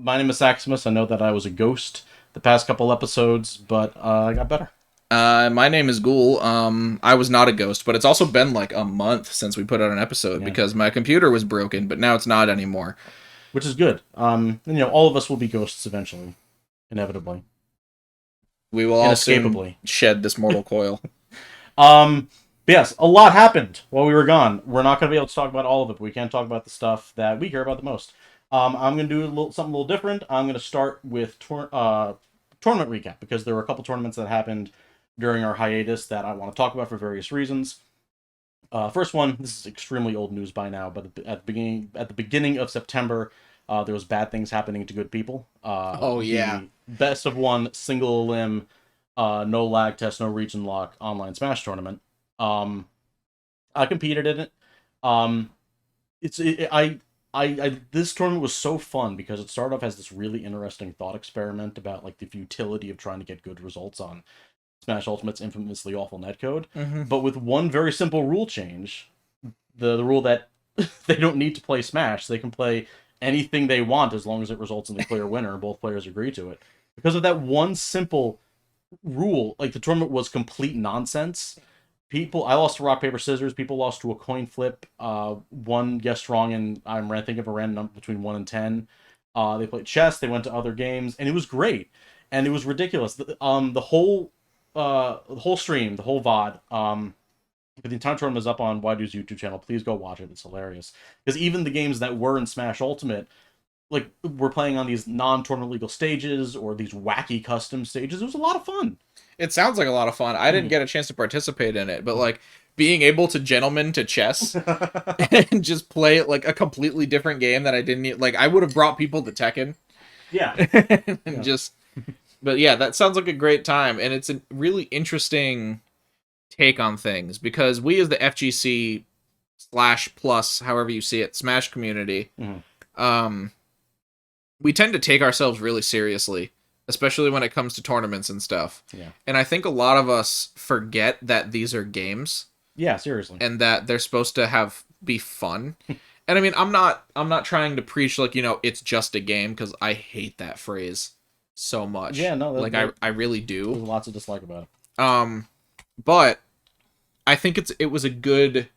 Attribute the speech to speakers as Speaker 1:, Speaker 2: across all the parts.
Speaker 1: My name is Saximus. I know that I was a ghost the past couple episodes, but I got better.
Speaker 2: My name is Ghoul. I was not a ghost, but it's also been like a month since we put out an episode
Speaker 1: Yeah,
Speaker 2: because my computer was broken, but now it's not anymore.
Speaker 1: which is good. All of us will be ghosts eventually, inevitably,
Speaker 2: We will all soon
Speaker 1: inescapably.
Speaker 2: shed this mortal coil.
Speaker 1: Um, but yes, a lot happened while we were gone. We're not going to be able to talk about all of it, but we can talk about the stuff that we care about the most. I'm going to do something a little different. I'm going to start with tournament recap because there were a couple tournaments that happened during our hiatus that I want to talk about for various reasons. First one, this is extremely old news by now, but at the beginning of September, there was bad things happening to good people.
Speaker 2: Oh yeah.
Speaker 1: The best of one single elim, no lag test, no region lock online Smash tournament. I competed in it. Um, it's it, I this tournament was so fun because it started off as this really interesting thought experiment about like the futility of trying to get good results on Smash Ultimate's infamously awful netcode,
Speaker 2: hmm
Speaker 1: but with one very simple rule change, the rule that they don't need to play Smash, they can play anything they want as long as it results in the clear winner and both players agree to it. Because of that one simple rule, like the tournament was complete nonsense. I lost to rock paper scissors. People lost to a coin flip. One guessed wrong, and I'm thinking of a random number between 1 and 10. They played chess. They went to other games, and it was great. And it was ridiculous. The whole stream, the whole VOD, the entire tournament is up on Waidu's YouTube channel. Please go watch it. It's hilarious. Because even the games that were in Smash Ultimate, like, we're playing on these non-tournament legal stages or these wacky custom stages. It was a lot of fun.
Speaker 2: It sounds like a lot of fun. I didn't get a chance to participate in it, but like being able to gentleman to chess and just play it like a completely different game that I didn't like. I would have brought people to Tekken
Speaker 1: Yeah.
Speaker 2: and
Speaker 1: Yeah.
Speaker 2: just. But yeah, that sounds like a great time, and it's a really interesting take on things because we as the FGC slash plus, however you see it, Smash community,
Speaker 1: Mhm.
Speaker 2: um, we tend to take ourselves really seriously, especially when it comes to tournaments and stuff.
Speaker 1: Yeah.
Speaker 2: And I think a lot of us forget that these are games
Speaker 1: Yeah, seriously.
Speaker 2: and that they're supposed to be fun. And I mean, I'm not trying to preach like, it's just a game because I hate that phrase so much.
Speaker 1: Yeah, no,
Speaker 2: like I really do.
Speaker 1: There's lots of dislike about it.
Speaker 2: But I think it was a good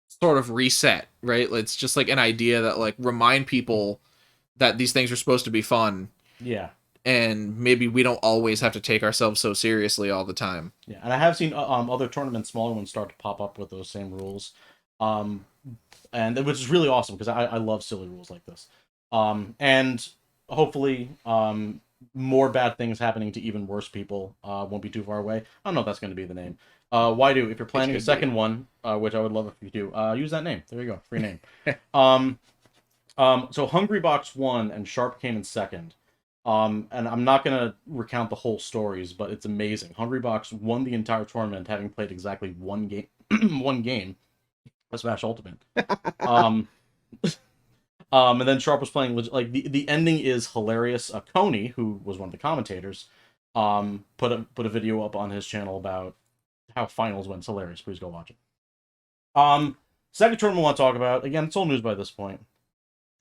Speaker 2: sort of reset, right? It's just like an idea that like remind people that these things are supposed to be fun
Speaker 1: Yeah.
Speaker 2: and maybe we don't always have to take ourselves so seriously all the time.
Speaker 1: Yeah, and I have seen other tournaments, smaller ones, start to pop up with those same rules, um, and which is really awesome because I love silly rules like this, and hopefully more bad things happening to even worse people won't be too far away. I don't know if that's going to be the name. Waidu, if you're planning a second one, which I would love if you do, use that name. There you go, free name. So Hungry Box won and Sharp came in second. And I'm not gonna recount the whole stories, but it's amazing. Hungrybox won the entire tournament, having played exactly one game, one game of Smash Ultimate. Um, and then Sharp was playing like the ending is hilarious. Coney, who was one of the commentators, put a video up on his channel about how finals went. It's hilarious. Please go watch it. Second tournament I want to talk about, again, it's old news by this point,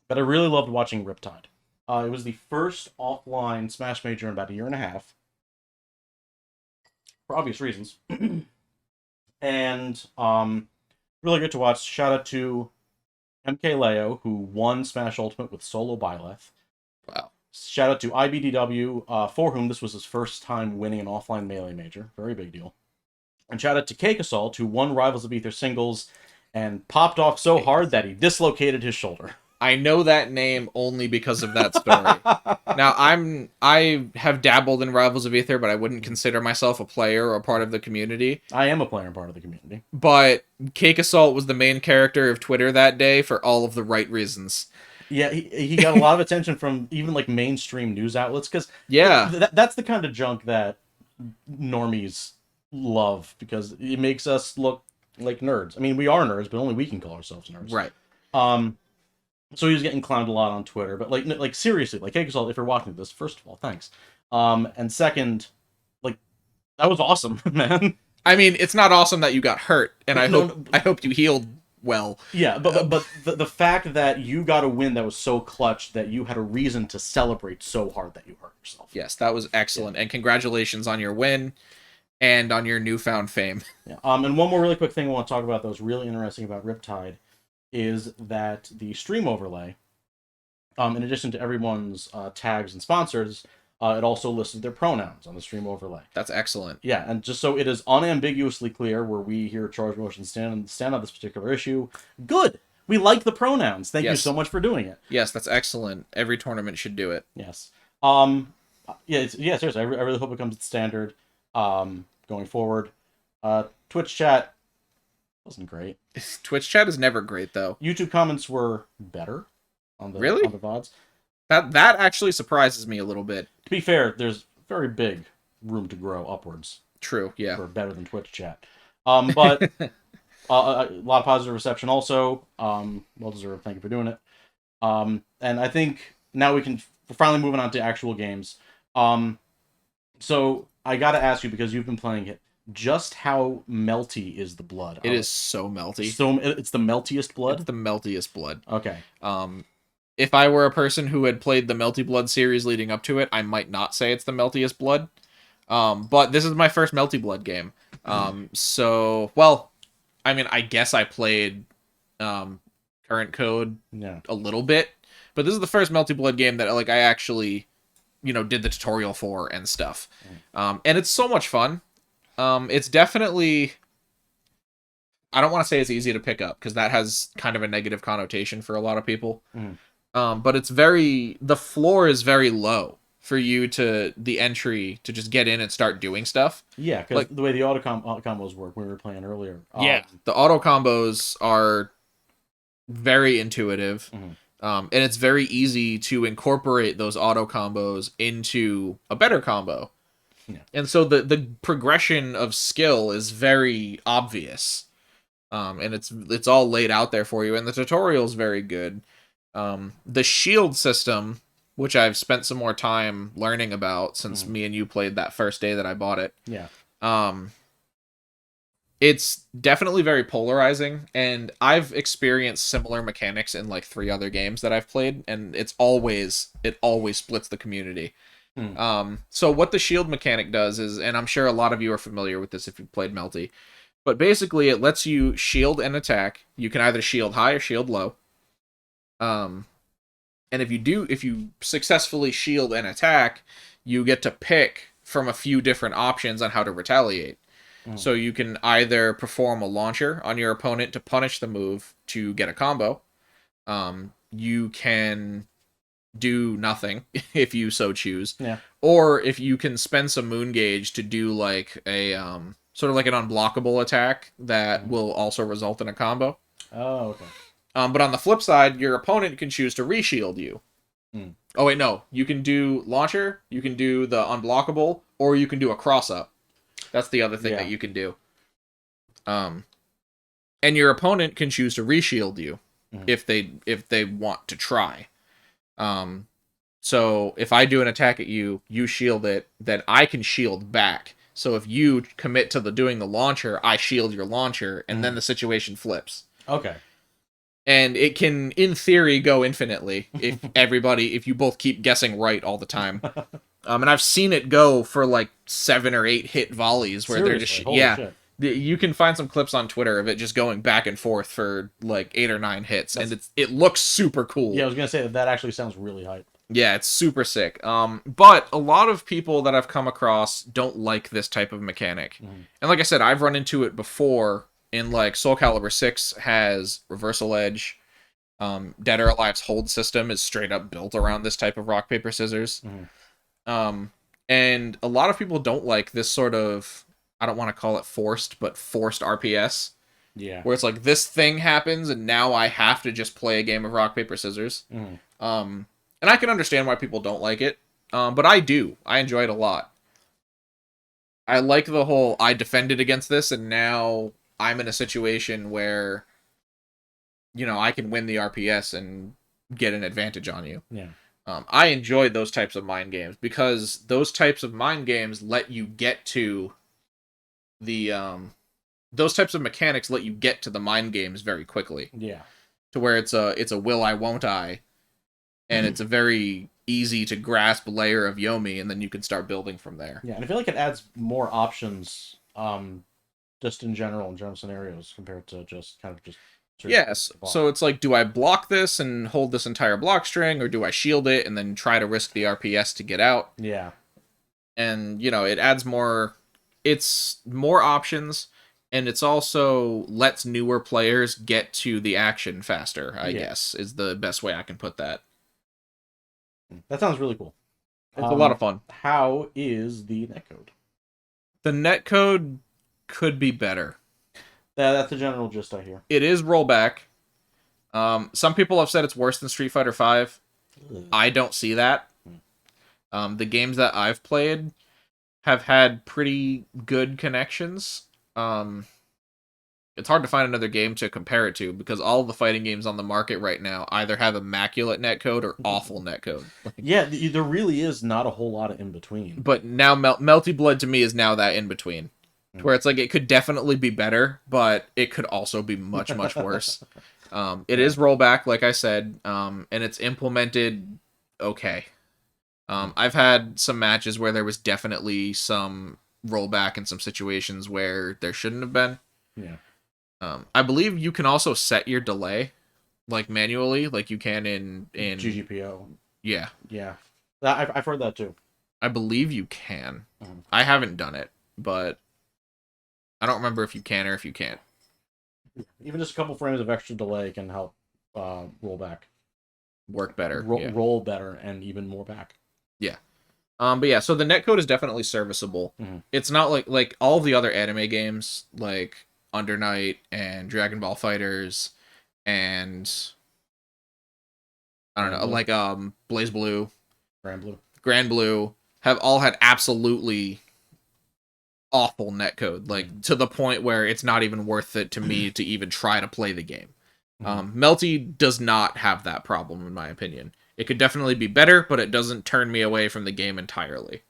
Speaker 1: but I really loved watching Riptide. It was the first offline Smash Major in about a year and a half, for obvious reasons. And really good to watch. Shout out to MK Leo, who won Smash Ultimate with solo Byleth.
Speaker 2: Wow.
Speaker 1: Shout out to IBDW, for whom this was his first time winning an offline Melee Major. Very big deal. And shout out to Cake Assault, who won Rivals of Ether singles and popped off so hard that he dislocated his shoulder.
Speaker 2: I know that name only because of that story. Now, I have dabbled in Rivals of Aether, but I wouldn't consider myself a player or part of the community.
Speaker 1: I am a player and part of the community.
Speaker 2: But Cake Assault was the main character of Twitter that day for all of the right reasons.
Speaker 1: Yeah, he got a lot of attention from even like mainstream news outlets because
Speaker 2: Yeah.
Speaker 1: that's the kind of junk that normies love because it makes us look like nerds. I mean, we are nerds, but only we can call ourselves nerds.
Speaker 2: Right.
Speaker 1: So he was getting clowned a lot on Twitter, but like seriously, like Cake Assault, if you're watching this, first of all, thanks. And second, like that was awesome, man.
Speaker 2: I mean, it's not awesome that you got hurt, and I
Speaker 1: No,
Speaker 2: hope you healed well.
Speaker 1: Yeah, but the fact that you got a win that was so clutch that you had a reason to celebrate so hard that you hurt yourself.
Speaker 2: Yes, that was excellent, and congratulations on your win and on your newfound fame.
Speaker 1: Yeah. And one more really quick thing I want to talk about that was really interesting about Riptide is that the stream overlay, in addition to everyone's tags and sponsors, it also listed their pronouns on the stream overlay.
Speaker 2: That's excellent.
Speaker 1: Yeah, and just so it is unambiguously clear where we here at Charge Motion stand on this particular issue, good. We like the pronouns. Thank you so much for doing it.
Speaker 2: Yes, that's excellent. Every tournament should do it.
Speaker 1: Yes. Yeah, seriously, I really hope it comes to standard going forward. Twitch chat wasn't great.
Speaker 2: Twitch chat is never great, though.
Speaker 1: YouTube comments were better on the VODs.
Speaker 2: That actually surprises me a little bit.
Speaker 1: To be fair, there's very big room to grow upwards.
Speaker 2: True, yeah.
Speaker 1: For better than Twitch chat. But a lot of positive reception also. Well deserved. Thank you for doing it. And I think now we're finally moving on to actual games. So I got to ask you, because you've been playing it, just how melty is the blood?
Speaker 2: It is so melty.
Speaker 1: So it's the meltiest blood?
Speaker 2: It's the meltiest blood.
Speaker 1: Okay.
Speaker 2: If I were a person who had played the Melty Blood series leading up to it, I might not say it's the meltiest blood. But this is my first Melty Blood game. So, well, I mean, I guess I played Current Code a little bit, but this is the first Melty Blood game that I actually, did the tutorial for and stuff. And it's so much fun. It's definitely, I don't want to say it's easy to pick up, because that has kind of a negative connotation for a lot of people. But the floor is very low for you the entry to just get in and start doing stuff. Yeah,
Speaker 1: because the way the auto combos work, we were playing earlier.
Speaker 2: The auto combos are very intuitive. And it's very easy to incorporate those auto combos into a better combo. Yeah. And so the progression of skill is very obvious. And it's all laid out there for you, and the tutorial is very good. The shield system, which I've spent some more time learning about since me and you played that first day that I bought it. Yeah. It's definitely very polarizing, and I've experienced similar mechanics in 3 other games that I've played, and it always splits the community. So what the shield mechanic does is, and I'm sure a lot of you are familiar with this if you've played Melty, but basically it lets you shield and attack. You can either shield high or shield low. And if you successfully shield and attack, you get to pick from a few different options on how to retaliate. So you can either perform a launcher on your opponent to punish the move to get a combo. You can do nothing if you so choose. Yeah. Or if you can spend some moon gauge to do a sort of an unblockable attack that will also result in a combo. Oh, okay. But on the flip side, your opponent can choose to reshield you. Oh wait, no. You can do launcher, you can do the unblockable, or you can do a cross-up. That's the other thing that you can do. And your opponent can choose to reshield you if they want to try. So if I do an attack at you, you shield it, then I can shield back. So if you commit to doing the launcher, I shield your launcher, and then the situation flips. Okay. And it can, in theory, go infinitely if you both keep guessing right all the time. And I've seen it go for 7 or 8 hit volleys where
Speaker 1: Seriously?
Speaker 2: they're just
Speaker 1: Holy shit.
Speaker 2: You can find some clips on Twitter of it just going back and forth for 8 or 9 hits, and it looks super cool.
Speaker 1: Yeah, I was gonna say that actually sounds really hype.
Speaker 2: Yeah, it's super sick. But a lot of people that I've come across don't like this type of mechanic. And like I said, I've run into it before in Soul Calibur 6 has Reversal Edge. Dead or Alive's hold system is straight up built around this type of rock, paper, scissors. And a lot of people don't like this sort of, I don't want to call it forced RPS. Yeah. Where it's this thing happens and now I have to just play a game of rock, paper, scissors. And I can understand why people don't like it. But I do. I enjoy it a lot. I like the whole, I defended against this and now I'm in a situation where, I can win the RPS and get an advantage on you. Yeah. I enjoy those types of mind games because those types of mind games let you get to the those types of mechanics let you get to the mind games very quickly.
Speaker 1: Yeah.
Speaker 2: To where it's a will I won't I, and it's a very easy to grasp layer of Yomi, and then you can start building from there.
Speaker 1: Yeah, and I feel like it adds more options, just in general scenarios compared to just kind of just.
Speaker 2: Yes, so it's like, do I block this and hold this entire block string, or do I shield it and then try to risk the RPS to get out?
Speaker 1: Yeah.
Speaker 2: And, it adds more... It's more options, and it's also lets newer players get to the action faster, I guess, is the best way I can put that.
Speaker 1: That sounds really cool.
Speaker 2: It's a lot of fun.
Speaker 1: How is the netcode?
Speaker 2: The netcode could be better.
Speaker 1: That's the general gist I hear.
Speaker 2: It is rollback. Some people have said it's worse than Street Fighter V. I don't see that. The games that I've played have had pretty good connections. It's hard to find another game to compare it to, because all the fighting games on the market right now either have immaculate netcode or awful netcode.
Speaker 1: Yeah, there really is not a whole lot of in between.
Speaker 2: But now Melty Blood to me is now that in between, where it's like it could definitely be better, but it could also be much, much worse. It is rollback, like I said, and it's implemented okay. I've had some matches where there was definitely some rollback in some situations where there shouldn't have been.
Speaker 1: Yeah.
Speaker 2: I believe you can also set your delay, like manually, like you can in
Speaker 1: GGPO.
Speaker 2: Yeah.
Speaker 1: Yeah. I've heard that too.
Speaker 2: I believe you can. I haven't done it, but I don't remember if you can or if you can't.
Speaker 1: Even just a couple frames of extra delay can help roll back.
Speaker 2: Work better.
Speaker 1: Roll better and even more back.
Speaker 2: Yeah. But yeah, so the netcode is definitely serviceable. It's not like all the other anime games, like Under Night and Dragon Ball Fighters and I don't know, like Blaze Blue, Grand Blue have all had absolutely awful netcode, like to the point where it's not even worth it to me to even try to play the game. Melty does not have that problem, in my opinion. It could definitely be better, but it doesn't turn me away from the game entirely.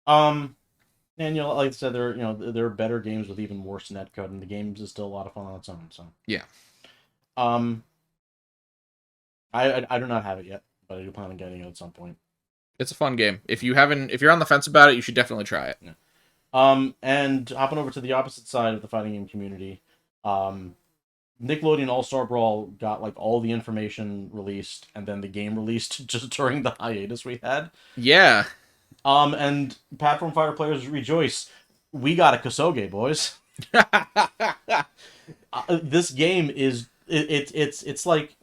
Speaker 1: And like I said, there are better games with even worse netcode, and the game is still a lot of fun on its own. So
Speaker 2: yeah.
Speaker 1: I do not have it yet, but I do plan on getting it at some point.
Speaker 2: It's a fun game. If you're on the fence about it, you should definitely try it.
Speaker 1: Yeah. And hopping over to the opposite side of the fighting game community, Nickelodeon All Star Brawl got like all the information released, and then the game released just during the hiatus we had.
Speaker 2: Yeah.
Speaker 1: And platform fighter players rejoice. We got a Kusoge, boys. This game is it's like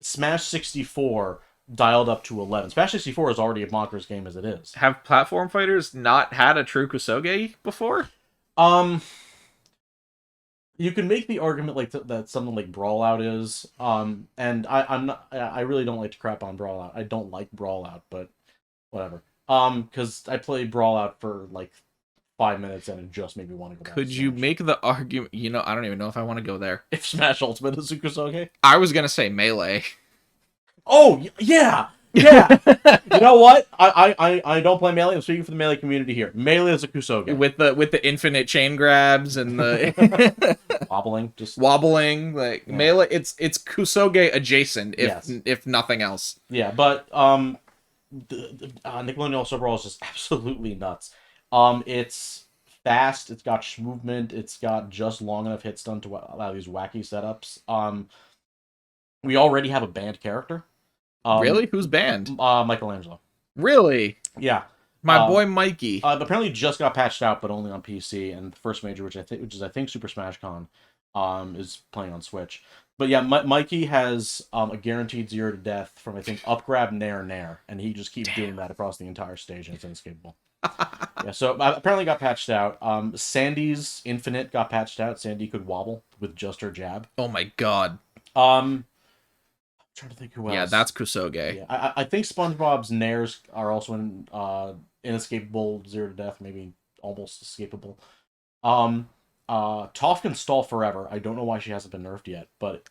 Speaker 1: Smash 64 dialed up to 11. Smash 64 is already a bonkers game as it is.
Speaker 2: Have platform fighters not had a true Kusoge before?
Speaker 1: You can make the argument like that something like Brawlout is, and I really don't like to crap on Brawlout. I don't like Brawlout, but whatever. Because I played Brawlout for like 5 minutes and it just made me want to go back.
Speaker 2: Could you make the argument? I don't even know if I want to go there.
Speaker 1: If Smash Ultimate is a Kusoge?
Speaker 2: I was gonna say Melee.
Speaker 1: Oh yeah. Yeah, you know what? I don't play Melee. I'm speaking for the Melee community here. Melee is a Kusoge
Speaker 2: with the infinite chain grabs and the wobbling. Like yeah. Melee, it's Kusoge adjacent, if nothing else.
Speaker 1: Yeah, but Nickelodeon All Star Brawl is just absolutely nuts. It's fast. It's got movement. It's got just long enough hit stun to allow these wacky setups. We already have a banned character.
Speaker 2: Really? Who's banned?
Speaker 1: Michelangelo.
Speaker 2: Really?
Speaker 1: Yeah.
Speaker 2: My boy Mikey.
Speaker 1: Apparently just got patched out, but only on PC. And the first major, which is I think Super Smash Con, is playing on Switch. But yeah, Mikey has a guaranteed 0 to death from I think up grab nair, and he just keeps doing that across the entire stage, and it's inescapable. Yeah, so apparently got patched out. Sandy's Infinite got patched out. Sandy could wobble with just her jab.
Speaker 2: Oh my god.
Speaker 1: Trying to think who else.
Speaker 2: Yeah, that's Kusoge.
Speaker 1: Yeah, I think SpongeBob's nairs are also inescapable 0 to death, maybe almost escapable. Toph can stall forever. I don't know why she hasn't been nerfed yet, but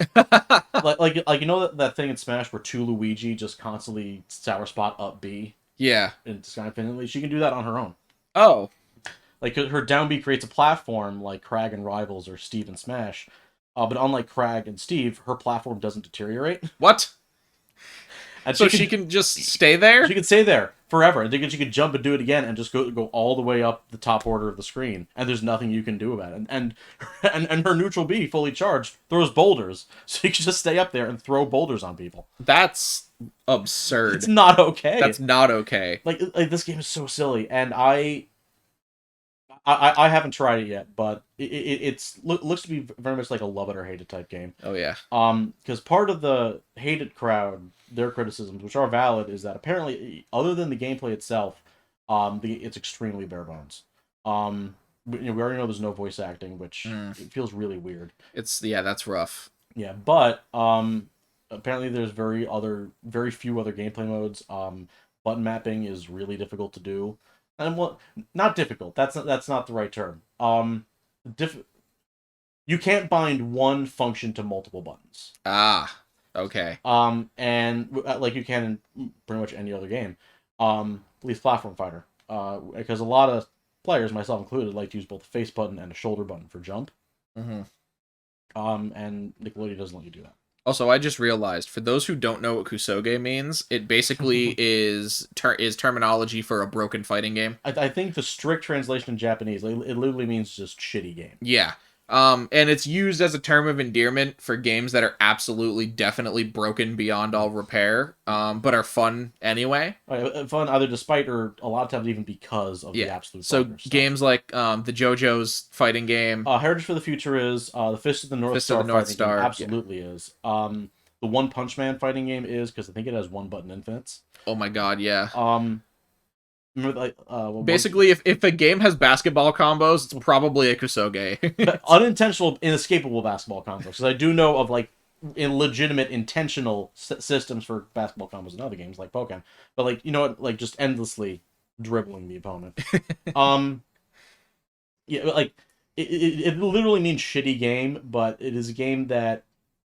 Speaker 1: like you know that thing in Smash where 2 Luigi just constantly sour spot up B.
Speaker 2: Yeah,
Speaker 1: and just kind of infinitely. She can do that on her own.
Speaker 2: Oh.
Speaker 1: Like her down B creates a platform like Crag and Rivals or Steve and Smash. But unlike Crag and Steve, her platform doesn't deteriorate.
Speaker 2: What?
Speaker 1: And
Speaker 2: So she can just stay there?
Speaker 1: She could stay there forever. I think she could jump and do it again and just go all the way up the top order of the screen, and there's nothing you can do about it. And her neutral B, fully charged, throws boulders, so you can just stay up there and throw boulders on people.
Speaker 2: That's absurd.
Speaker 1: It's not okay.
Speaker 2: That's not okay.
Speaker 1: Like this game is so silly, and I haven't tried it yet, but it's looks to be very much like a love it or hate it type game.
Speaker 2: Oh yeah.
Speaker 1: Because part of the hated crowd, their criticisms, which are valid, is that apparently, other than the gameplay itself, it's extremely bare bones. We already know there's no voice acting, which it feels really weird.
Speaker 2: That's rough.
Speaker 1: Yeah, but apparently there's very few other gameplay modes. Button mapping is really difficult to do. And well, not difficult. That's not the right term. You can't bind one function to multiple buttons.
Speaker 2: Ah, okay.
Speaker 1: And like you can in pretty much any other game. At least platform fighter. Because a lot of players, myself included, like to use both a face button and a shoulder button for jump.
Speaker 2: Mm-hmm.
Speaker 1: And Nickelodeon doesn't let you do that.
Speaker 2: Also, I just realized, for those who don't know what Kusoge means, it basically is terminology for a broken fighting game.
Speaker 1: I think the strict translation in Japanese, it literally means just shitty game.
Speaker 2: Yeah. And it's used as a term of endearment for games that are absolutely, definitely broken beyond all repair, but are fun anyway.
Speaker 1: Fun either despite or a lot of times even because of the absolute
Speaker 2: So
Speaker 1: stuff.
Speaker 2: Games like the JoJo's fighting game.
Speaker 1: Heritage for the Future is. The Fist of the North Star fighting game absolutely is. The One Punch Man fighting game is, because I think it has one button infinites.
Speaker 2: Oh my god, yeah.
Speaker 1: Remember,
Speaker 2: basically, if a game has basketball combos, it's probably a Kusoge.
Speaker 1: Unintentional, inescapable basketball combos. Because I do know of illegitimate, intentional systems for basketball combos in other games like Pokemon. But just endlessly dribbling the opponent. Yeah, it literally means shitty game, but it is a game that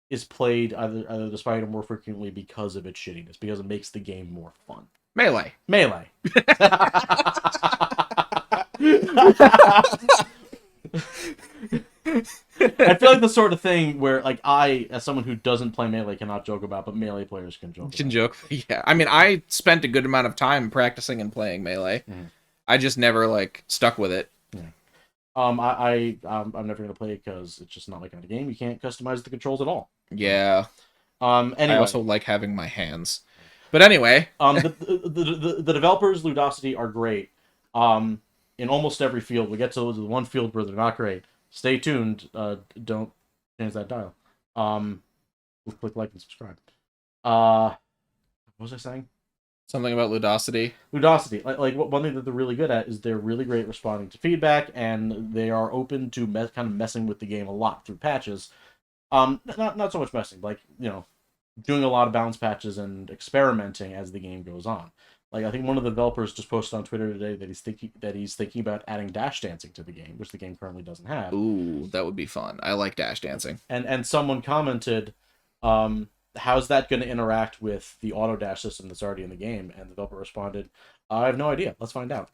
Speaker 1: is played either despite or more frequently because of its shittiness, because it makes the game more fun.
Speaker 2: Melee.
Speaker 1: I feel like the sort of thing where, I, as someone who doesn't play Melee, cannot joke about, but Melee players can joke.
Speaker 2: Yeah. I mean, I spent a good amount of time practicing and playing Melee. Mm-hmm. I just never, stuck with it.
Speaker 1: Yeah. I'm never going to play it because it's just not my kind of game. You can't customize the controls at all.
Speaker 2: Yeah.
Speaker 1: Anyway.
Speaker 2: I also like having my hands. But anyway,
Speaker 1: the developers Ludosity are great. In almost every field, we get to the one field where they're not great. Stay tuned. Don't change that dial. Click like and subscribe. What was I saying?
Speaker 2: Something about Ludosity.
Speaker 1: Ludosity, one thing that they're really good at is they're really great responding to feedback, and they are open to kind of messing with the game a lot through patches. Not so much messing, doing a lot of balance patches and experimenting as the game goes on. I think one of the developers just posted on Twitter today that he's thinking about adding dash dancing to the game, which the game currently doesn't have.
Speaker 2: Ooh, that would be fun. I like dash dancing.
Speaker 1: And someone commented, how's that going to interact with the auto dash system that's already in the game? And the developer responded, I have no idea. Let's find out.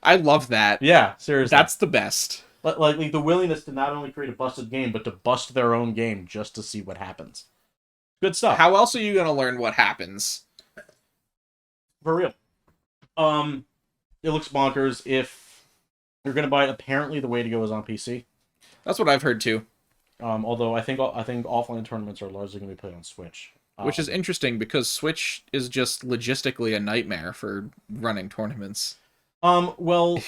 Speaker 2: I love that.
Speaker 1: Yeah, seriously.
Speaker 2: That's the best.
Speaker 1: The willingness to not only create a busted game, but to bust their own game just to see what happens. Good stuff.
Speaker 2: How else are you going to learn what happens?
Speaker 1: For real. It looks bonkers. If you're going to buy it, apparently the way to go is on PC.
Speaker 2: That's what I've heard too.
Speaker 1: Although I think offline tournaments are largely going to be played on Switch.
Speaker 2: Which is interesting because Switch is just logistically a nightmare for running tournaments.
Speaker 1: Well...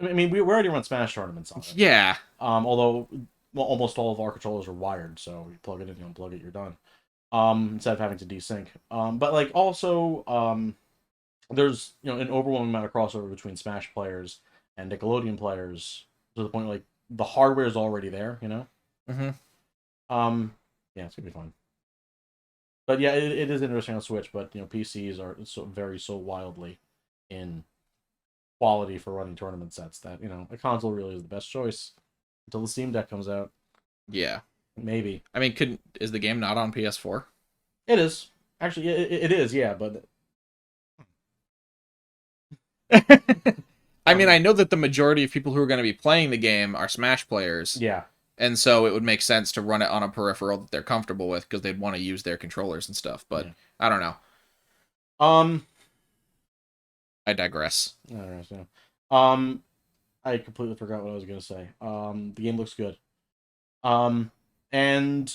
Speaker 1: I mean, we already run Smash tournaments on it.
Speaker 2: Yeah.
Speaker 1: Although almost all of our controllers are wired, so you plug it in, you unplug it, you're done. Instead of having to desync. But also, there's an overwhelming amount of crossover between Smash players and Nickelodeon players to the point the hardware is already there.
Speaker 2: Mm-hmm.
Speaker 1: Yeah, it's gonna be fun. But yeah, it is interesting on Switch. But PCs are so wildly in quality for running tournament sets that a console really is the best choice until the Steam Deck comes out.
Speaker 2: Yeah,
Speaker 1: maybe.
Speaker 2: I mean, is the game not on PS4?
Speaker 1: It is actually. It is. Yeah, but
Speaker 2: I mean, I know that the majority of people who are going to be playing the game are Smash players.
Speaker 1: Yeah.
Speaker 2: And so it would make sense to run it on a peripheral that they're comfortable with because they'd want to use their controllers and stuff. But yeah. I don't know. I digress.
Speaker 1: I completely forgot what I was going to say. The game looks good. And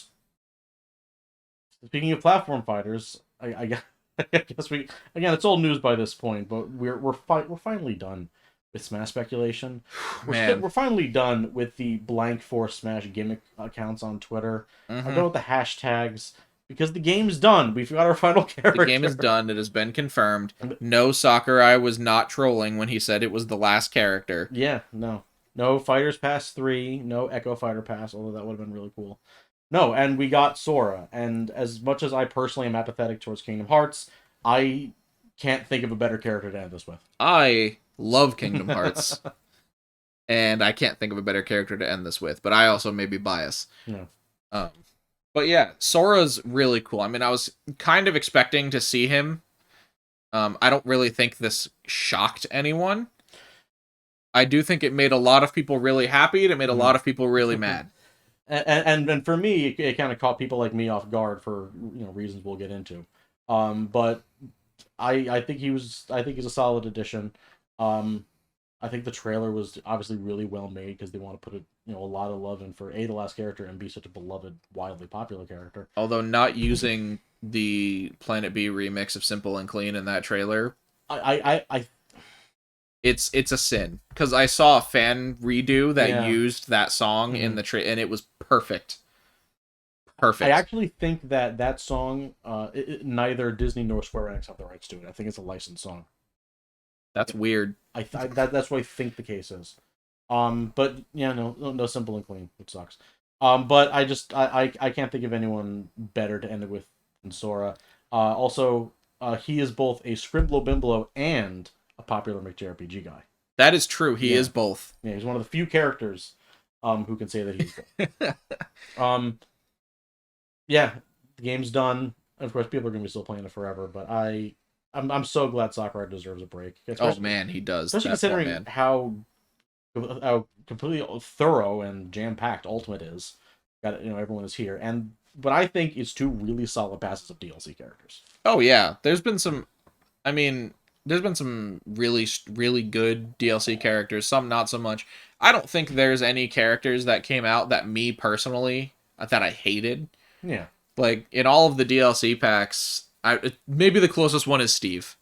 Speaker 1: speaking of platform fighters, I guess we, again, it's old news by this point, but we're finally done with Smash speculation. We're finally done with the blank force Smash gimmick accounts on Twitter. I'm done with the hashtags because the game's done. We've got our final character.
Speaker 2: The game is done. It has been confirmed. No, Sakurai was not trolling when he said it was the last character.
Speaker 1: Yeah, no Fighters Pass 3, no Echo Fighter Pass, although that would have been really cool. No, and we got Sora, and as much as I personally am apathetic towards Kingdom Hearts, I can't think of a better character to end this with.
Speaker 2: I love Kingdom Hearts, and I can't think of a better character to end this with, but I also may be biased.
Speaker 1: Yeah.
Speaker 2: But yeah, Sora's really cool. I mean, I was kind of expecting to see him. I don't really think this shocked anyone. I do think it made a lot of people really happy, and it made a lot of people really mad.
Speaker 1: And for me, it kind of caught people like me off guard for reasons we'll get into. But I think he's a solid addition. I think the trailer was obviously really well made because they want to put a lot of love in for the last character and be such a beloved, widely popular character.
Speaker 2: Although not using the Planet B remix of Simple and Clean in that trailer, it's a sin because I saw a fan redo that used that song in the and it was perfect. Perfect.
Speaker 1: I actually think that song, neither Disney nor Square Enix have the rights to it. I think it's a licensed song.
Speaker 2: That's weird.
Speaker 1: That's what I think the case is. But yeah, no Simple and Clean, which sucks. But I can't think of anyone better to end it with than Sora. Also, he is both a Scrimblow Bimblow and a popular McJRPG guy.
Speaker 2: That is true. He is both.
Speaker 1: Yeah, he's one of the few characters who can say that he's both. Yeah, the game's done. Of course, people are going to be still playing it forever, but I'm so glad Sakurai deserves a break.
Speaker 2: Oh man, he does.
Speaker 1: Especially considering how completely thorough and jam-packed Ultimate is. Got everyone is here, but I think it's two really solid passes of DLC characters.
Speaker 2: Oh yeah, there's been some really, really good DLC characters, some not so much. I don't think there's any characters that came out that me personally that I hated.
Speaker 1: Yeah.
Speaker 2: Like, in all of the DLC packs, maybe the closest one is Steve.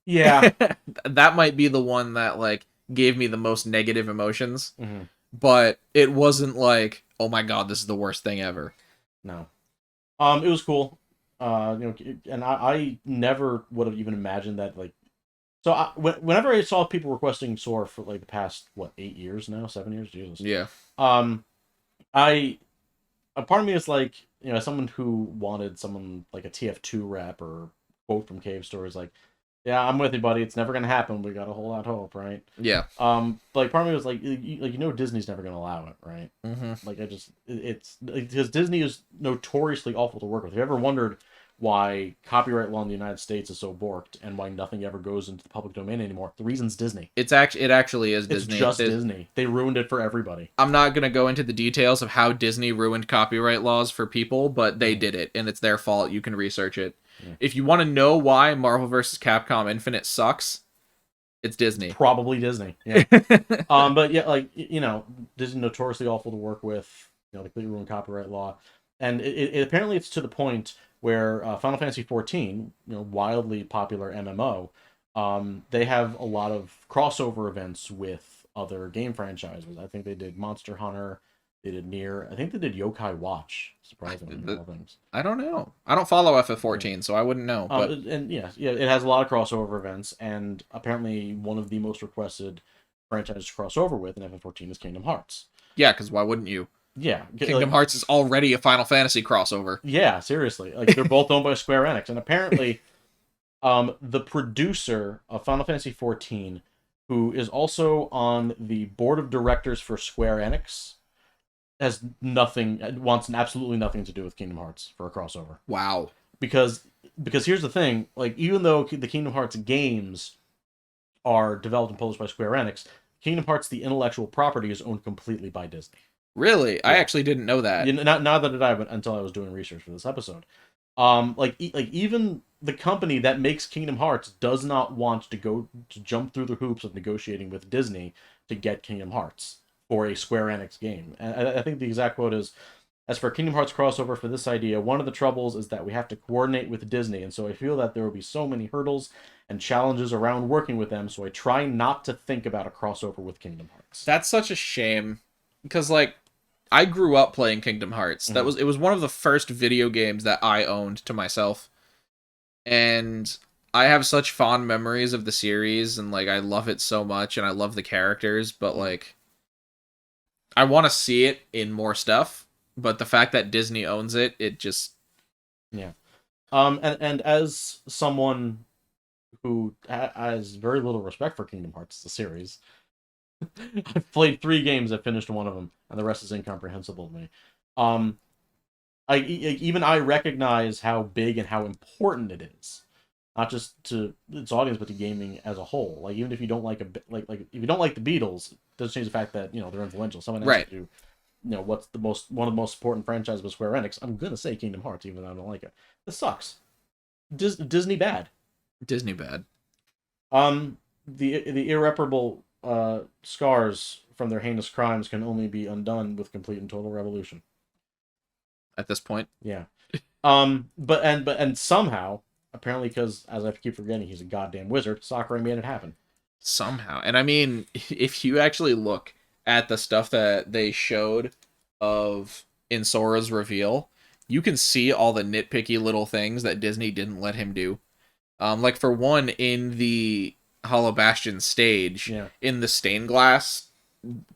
Speaker 1: Yeah.
Speaker 2: That might be the one that, like, gave me the most negative emotions. Mm-hmm. But it wasn't like, oh my god, this is the worst thing ever.
Speaker 1: No. It was cool. And I never would have even imagined that, like... So, whenever I saw people requesting Sora for, like, the past, 8 years now? 7 years? Jesus.
Speaker 2: Yeah.
Speaker 1: A part of me is like, as someone who wanted someone like a TF2 rap or quote from Cave Stories, like, yeah, I'm with you, buddy. It's never gonna happen. We gotta hold out hope, right?
Speaker 2: Yeah.
Speaker 1: Like part of me was like, Disney's never gonna allow it, right?
Speaker 2: Mm-hmm.
Speaker 1: Like it's because Disney is notoriously awful to work with. Have you ever wondered why copyright law in the United States is so borked and why nothing ever goes into the public domain anymore? The reason's Disney.
Speaker 2: It actually is Disney.
Speaker 1: It's just Disney. They ruined it for everybody.
Speaker 2: I'm not going to go into the details of how Disney ruined copyright laws for people, but they did it, and it's their fault. You can research it. Yeah. If you want to know why Marvel vs. Capcom Infinite sucks, it's Disney.
Speaker 1: Probably Disney. Yeah. But yeah, like, Disney notoriously awful to work with. They completely ruined copyright law. And it apparently it's to the point where Final Fantasy XIV, wildly popular MMO, they have a lot of crossover events with other game franchises. I think they did Monster Hunter, they did Nier, I think they did Yokai Watch, surprisingly.
Speaker 2: I don't know. I don't follow FF14, so I wouldn't know. But
Speaker 1: and yeah, it has a lot of crossover events, and apparently one of the most requested franchises to cross over with in FF14 is Kingdom Hearts.
Speaker 2: Yeah, because why wouldn't you?
Speaker 1: Yeah,
Speaker 2: Kingdom Hearts is already a Final Fantasy crossover.
Speaker 1: Yeah, seriously. Like, they're both owned by Square Enix. And apparently, the producer of Final Fantasy XIV, who is also on the board of directors for Square Enix, wants absolutely nothing to do with Kingdom Hearts for a crossover.
Speaker 2: Wow.
Speaker 1: Because here's the thing, like, even though the Kingdom Hearts games are developed and published by Square Enix. Kingdom Hearts, the intellectual property, is owned completely by Disney.
Speaker 2: Really? I
Speaker 1: Yeah.
Speaker 2: actually didn't know that.
Speaker 1: Neither did I until I was doing research for this episode. Like even the company that makes Kingdom Hearts does not want to jump through the hoops of negotiating with Disney to get Kingdom Hearts for a Square Enix game. And I think the exact quote is, "As for Kingdom Hearts crossover for this idea, one of the troubles is that we have to coordinate with Disney, and so I feel that there will be so many hurdles and challenges around working with them, so I try not to think about a crossover with Kingdom Hearts."
Speaker 2: That's such a shame because like I grew up playing Kingdom Hearts.
Speaker 1: Mhm.
Speaker 2: It was one of the first video games that I owned to myself. And I have such fond memories of the series and like I love it so much and I love the characters, but like I want to see it in more stuff, but the fact that Disney owns it, it just
Speaker 1: Yeah. And as someone who has very little respect for Kingdom Hearts, the series, I've played 3 games. I finished one of them, and the rest is incomprehensible to me. Um, even I recognize how big and how important it is, not just to its audience, but to gaming as a whole. Like even if you don't like like if you don't like the Beatles, it doesn't change the fact that they're influential. Someone asks
Speaker 2: right.
Speaker 1: you, what's one of the most important franchises of Square Enix? I'm gonna say Kingdom Hearts, even though I don't like it. This sucks. Disney bad.
Speaker 2: Disney bad
Speaker 1: The irreparable scars from their heinous crimes can only be undone with complete and total revolution.
Speaker 2: at this point.
Speaker 1: Yeah. But somehow, apparently, because as I keep forgetting, he's a goddamn wizard. Sakurai made it happen.
Speaker 2: Somehow. And I mean, if you actually look at the stuff that they showed of in Sora's reveal, you can see all the nitpicky little things that Disney didn't let him do. Like for one, in the Hollow Bastion stage,
Speaker 1: Yeah.
Speaker 2: in the stained glass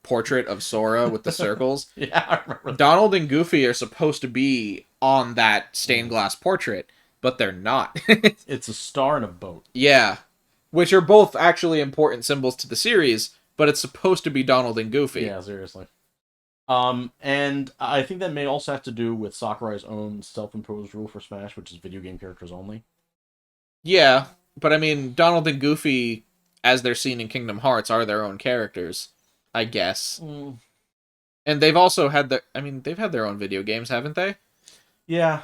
Speaker 2: portrait of Sora with the circles,
Speaker 1: Yeah, I remember that.
Speaker 2: Donald and Goofy are supposed to be on that stained glass portrait, but they're not.
Speaker 1: It's a star in a boat.
Speaker 2: Yeah, which are both actually important symbols to the series, but it's supposed to be Donald and Goofy.
Speaker 1: Yeah, seriously. And I think that may also have to do with Sakurai's own self-imposed rule for Smash, which is video game characters only.
Speaker 2: Yeah, but I mean, Donald and Goofy, as they're seen in Kingdom Hearts, are their own characters, I guess.
Speaker 1: Mm.
Speaker 2: And they've also had they've had their own video games, haven't they?
Speaker 1: Yeah.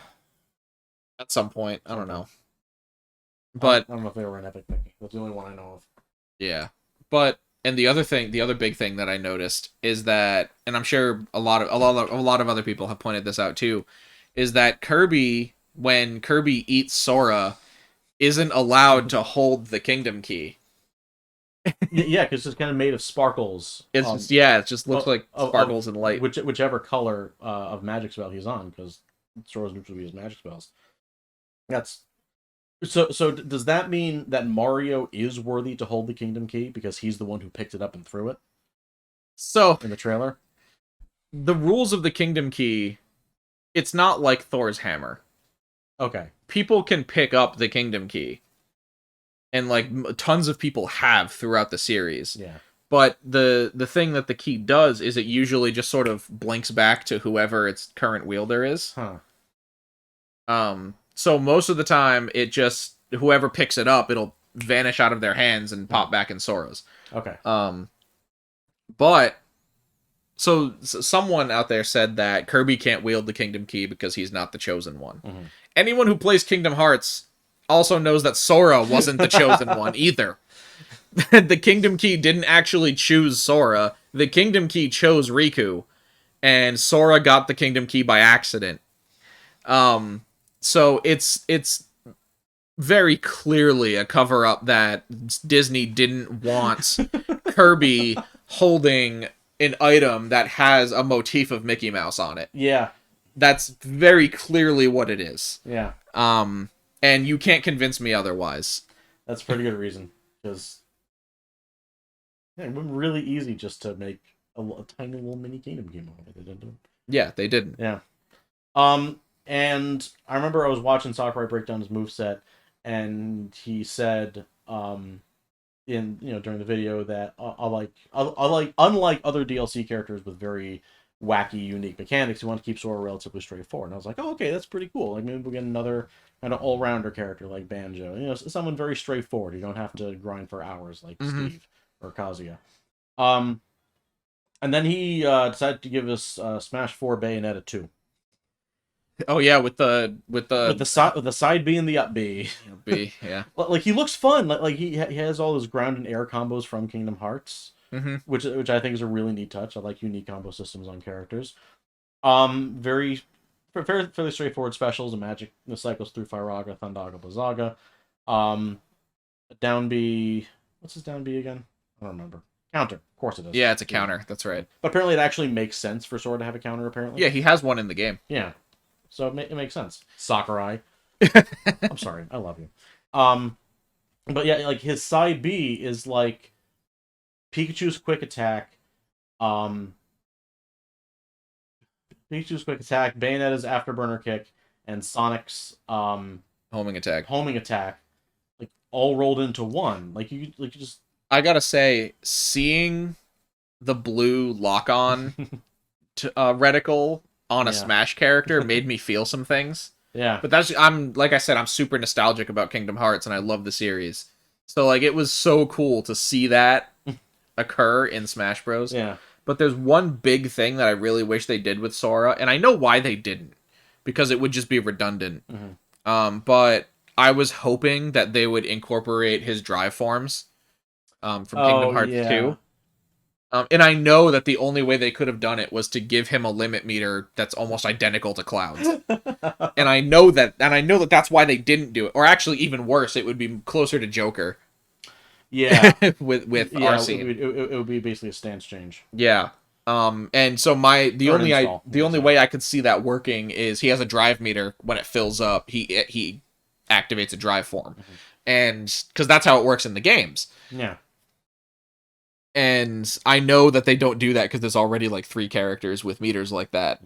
Speaker 2: At some point, I don't know. But
Speaker 1: I don't know if they were an Epic Mickey. That's the only one I know of.
Speaker 2: yeah. But and the other big thing that I noticed is that, and I'm sure a lot of other people have pointed this out too, is that Kirby, when Kirby eats Sora, isn't allowed to hold the Kingdom Key.
Speaker 1: Yeah, because it's kind of made of sparkles.
Speaker 2: It just looks like sparkles and light.
Speaker 1: Whichever color of magic spell he's on, because Sora's neutral to his magic spells. That's so. So does that mean that Mario is worthy to hold the Kingdom Key because he's the one who picked it up and threw it
Speaker 2: So
Speaker 1: in the trailer?
Speaker 2: the rules of the Kingdom Key, it's not like Thor's hammer.
Speaker 1: Okay.
Speaker 2: People can pick up the Kingdom Key, and like tons of people have throughout the series.
Speaker 1: Yeah.
Speaker 2: But the thing that the key does is it usually just sort of blinks back to whoever its current wielder is.
Speaker 1: Huh.
Speaker 2: So most of the time, it just whoever picks it up, it'll vanish out of their hands and pop back in Sora's.
Speaker 1: Okay.
Speaker 2: But so someone out there said that Kirby can't wield the Kingdom Key because he's not the chosen one.
Speaker 1: Mm-hmm.
Speaker 2: Anyone who plays Kingdom Hearts also knows that Sora wasn't the chosen one either. The Kingdom Key didn't actually choose Sora. The Kingdom Key chose Riku, and Sora got the Kingdom Key by accident. So it's very clearly a cover up that Disney didn't want Kirby holding an item that has a motif of Mickey Mouse on it.
Speaker 1: Yeah.
Speaker 2: That's very clearly what it is.
Speaker 1: Yeah.
Speaker 2: And you can't convince me otherwise.
Speaker 1: That's a pretty good reason, because it would be really easy just to make a tiny little mini Kingdom Key moment. They didn't do it.
Speaker 2: Yeah, they didn't.
Speaker 1: Yeah. And I remember I was watching Sakurai break down his moveset, and he said, during the video that unlike other DLC characters with very wacky, unique mechanics. You want to keep Sora relatively straightforward. And I was like, oh, okay, that's pretty cool. Like maybe we'll get another kind of all-rounder character like Banjo. You know, someone very straightforward. You don't have to grind for hours like Steve or Kazuya. And then he decided to give us Smash 4 Bayonetta 2.
Speaker 2: Oh yeah, with the
Speaker 1: side B and the up B.
Speaker 2: B, yeah.
Speaker 1: Like he looks fun. Like he has all those ground and air combos from Kingdom Hearts, which I think is a really neat touch. I like unique combo systems on characters. Very fairly straightforward specials. The magic cycles through Firaga, Thundaga, Blizzaga. Down B. What's his down B again? I don't remember. Counter. Of course it is.
Speaker 2: Yeah, it's a counter. That's right.
Speaker 1: But apparently it actually makes sense for Sora to have a counter, apparently.
Speaker 2: Yeah, he has one in the game.
Speaker 1: Yeah. So it makes sense. Sakurai. I'm sorry. I love you. But yeah, like his side B is like Pikachu's quick attack, Bayonetta's afterburner kick, and Sonic's
Speaker 2: homing
Speaker 1: attack, like all rolled into one. Like you just.
Speaker 2: I gotta say, seeing the blue lock-on reticle on a Smash character made me feel some things.
Speaker 1: Yeah.
Speaker 2: But like I said, I'm super nostalgic about Kingdom Hearts, and I love the series. So like it was so cool to see that occur in Smash Bros.
Speaker 1: Yeah.
Speaker 2: But there's one big thing that I really wish they did with Sora, and I know why they didn't, because it would just be redundant. But I was hoping that they would incorporate his drive forms from Kingdom Hearts 2. And I know that the only way they could have done it was to give him a limit meter that's almost identical to Cloud's. and I know that that's why they didn't do it. Or actually, even worse, it would be closer to Joker.
Speaker 1: Yeah.
Speaker 2: with Arsene.
Speaker 1: It would be basically a stance change.
Speaker 2: Yeah. And so the only way I could see that working is he has a drive meter. When it fills up, he activates a drive form. And because that's how it works in the games.
Speaker 1: Yeah.
Speaker 2: And I know that they don't do that because there's already like 3 characters with meters like that.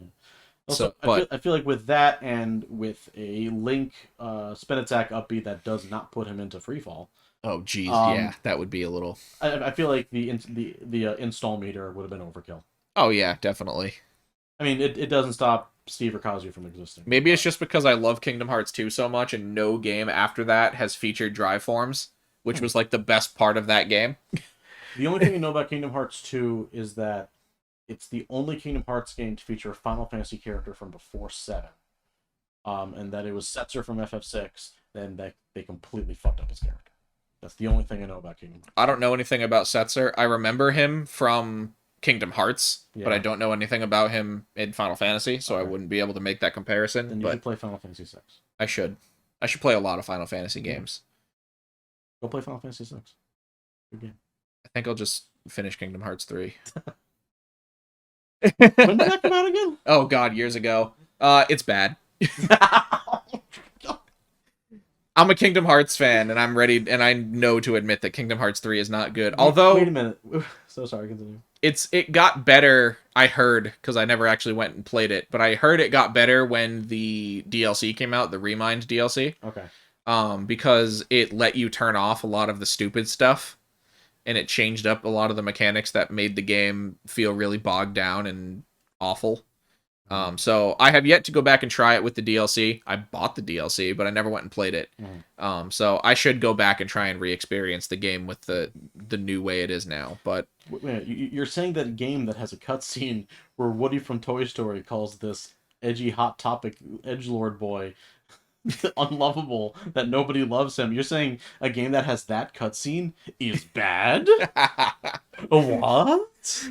Speaker 1: Also, I feel like with that and with a Link spin attack up B that does not put him into freefall.
Speaker 2: Oh geez, yeah, that would be a little.
Speaker 1: I feel like the install meter would have been overkill.
Speaker 2: Oh yeah, definitely.
Speaker 1: I mean, it doesn't stop Steve or Kazuya from existing.
Speaker 2: Maybe it's just because I love Kingdom Hearts 2 so much, and no game after that has featured drive forms, which was like the best part of that game.
Speaker 1: The only thing you know about Kingdom Hearts 2 is that it's the only Kingdom Hearts game to feature a Final Fantasy character from before 7. And that it was Setzer from FF6, and that they completely fucked up his character. That's the only thing I know about Kingdom Hearts.
Speaker 2: I don't know anything about Setzer. I remember him from Kingdom Hearts, but I don't know anything about him in Final Fantasy, so I wouldn't be able to make that comparison.
Speaker 1: Then you should play Final Fantasy 6.
Speaker 2: I should play a lot of Final Fantasy games.
Speaker 1: Go play Final Fantasy 6. Good game.
Speaker 2: I think I'll just finish Kingdom Hearts 3.
Speaker 1: When did that come out again?
Speaker 2: Oh god, years ago. It's bad. I'm a Kingdom Hearts fan, and I'm ready, and I know to admit that Kingdom Hearts 3 is not good. Although,
Speaker 1: wait a minute. So sorry, continue.
Speaker 2: It got better, I heard, because I never actually went and played it, but I heard it got better when the DLC came out, the Remind DLC.
Speaker 1: Okay.
Speaker 2: Because it let you turn off a lot of the stupid stuff, and it changed up a lot of the mechanics that made the game feel really bogged down and awful. So I have yet to go back and try it with the DLC. I bought the DLC, but I never went and played it. So I should go back and try and re-experience the game with the new way it is now. But
Speaker 1: wait a minute, you're saying that a game that has a cutscene where Woody from Toy Story calls this edgy hot topic edgelord boy unlovable, that nobody loves him. You're saying a game that has that cutscene is bad? What?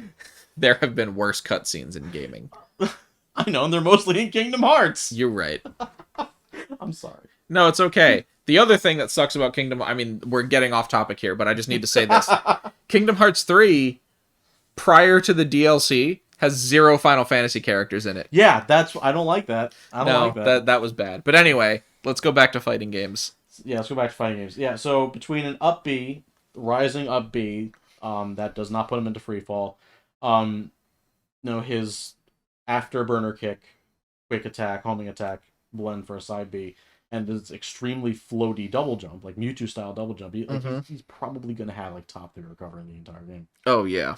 Speaker 2: There have been worse cutscenes in gaming.
Speaker 1: I know, and they're mostly in Kingdom Hearts.
Speaker 2: You're right.
Speaker 1: I'm sorry.
Speaker 2: No, it's okay. The other thing that sucks about I mean, we're getting off topic here, but I just need to say this. Kingdom Hearts 3, prior to the DLC, has 0 Final Fantasy characters in it.
Speaker 1: Yeah, I don't like that. I don't like that.
Speaker 2: That was bad. But anyway, let's go back to fighting games.
Speaker 1: Yeah, let's go back to fighting games. Yeah, so between an up B, rising up B, that does not put him into freefall. His afterburner kick, quick attack, homing attack, blend for a side B, and this extremely floaty double jump, like Mewtwo style double jump. He's probably going to have like top 3 recovery in the entire game.
Speaker 2: Oh yeah.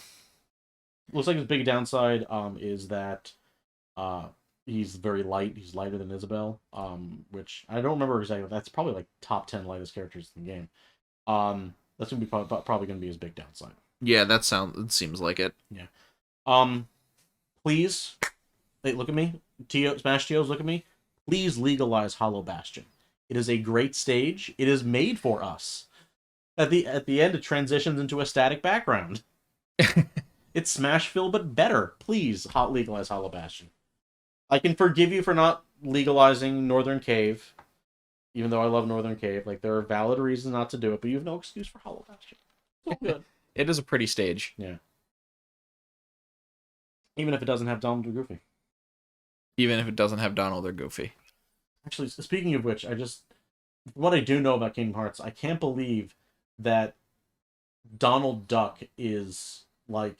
Speaker 1: Looks like his big downside is that uh he's very light. He's lighter than Isabel, which I don't remember exactly. That's probably like top 10 lightest characters in the game. That's gonna be probably gonna be his big downside.
Speaker 2: Yeah, it seems like it.
Speaker 1: Yeah. Please, hey, look at me. Smash Teos, look at me. Please legalize Hollow Bastion. It is a great stage. It is made for us. At the end, it transitions into a static background. It's Smashville, but better. Please, legalize Hollow Bastion. I can forgive you for not legalizing Northern Cave, even though I love Northern Cave. Like, there are valid reasons not to do it, but you have no excuse for Hollow Bastion. It's all good.
Speaker 2: It is a pretty stage.
Speaker 1: Yeah. Even if it doesn't have Donald or Goofy.
Speaker 2: Even if it doesn't have Donald or Goofy.
Speaker 1: Actually, speaking of which, what I do know about Kingdom Hearts, I can't believe that Donald Duck is, like,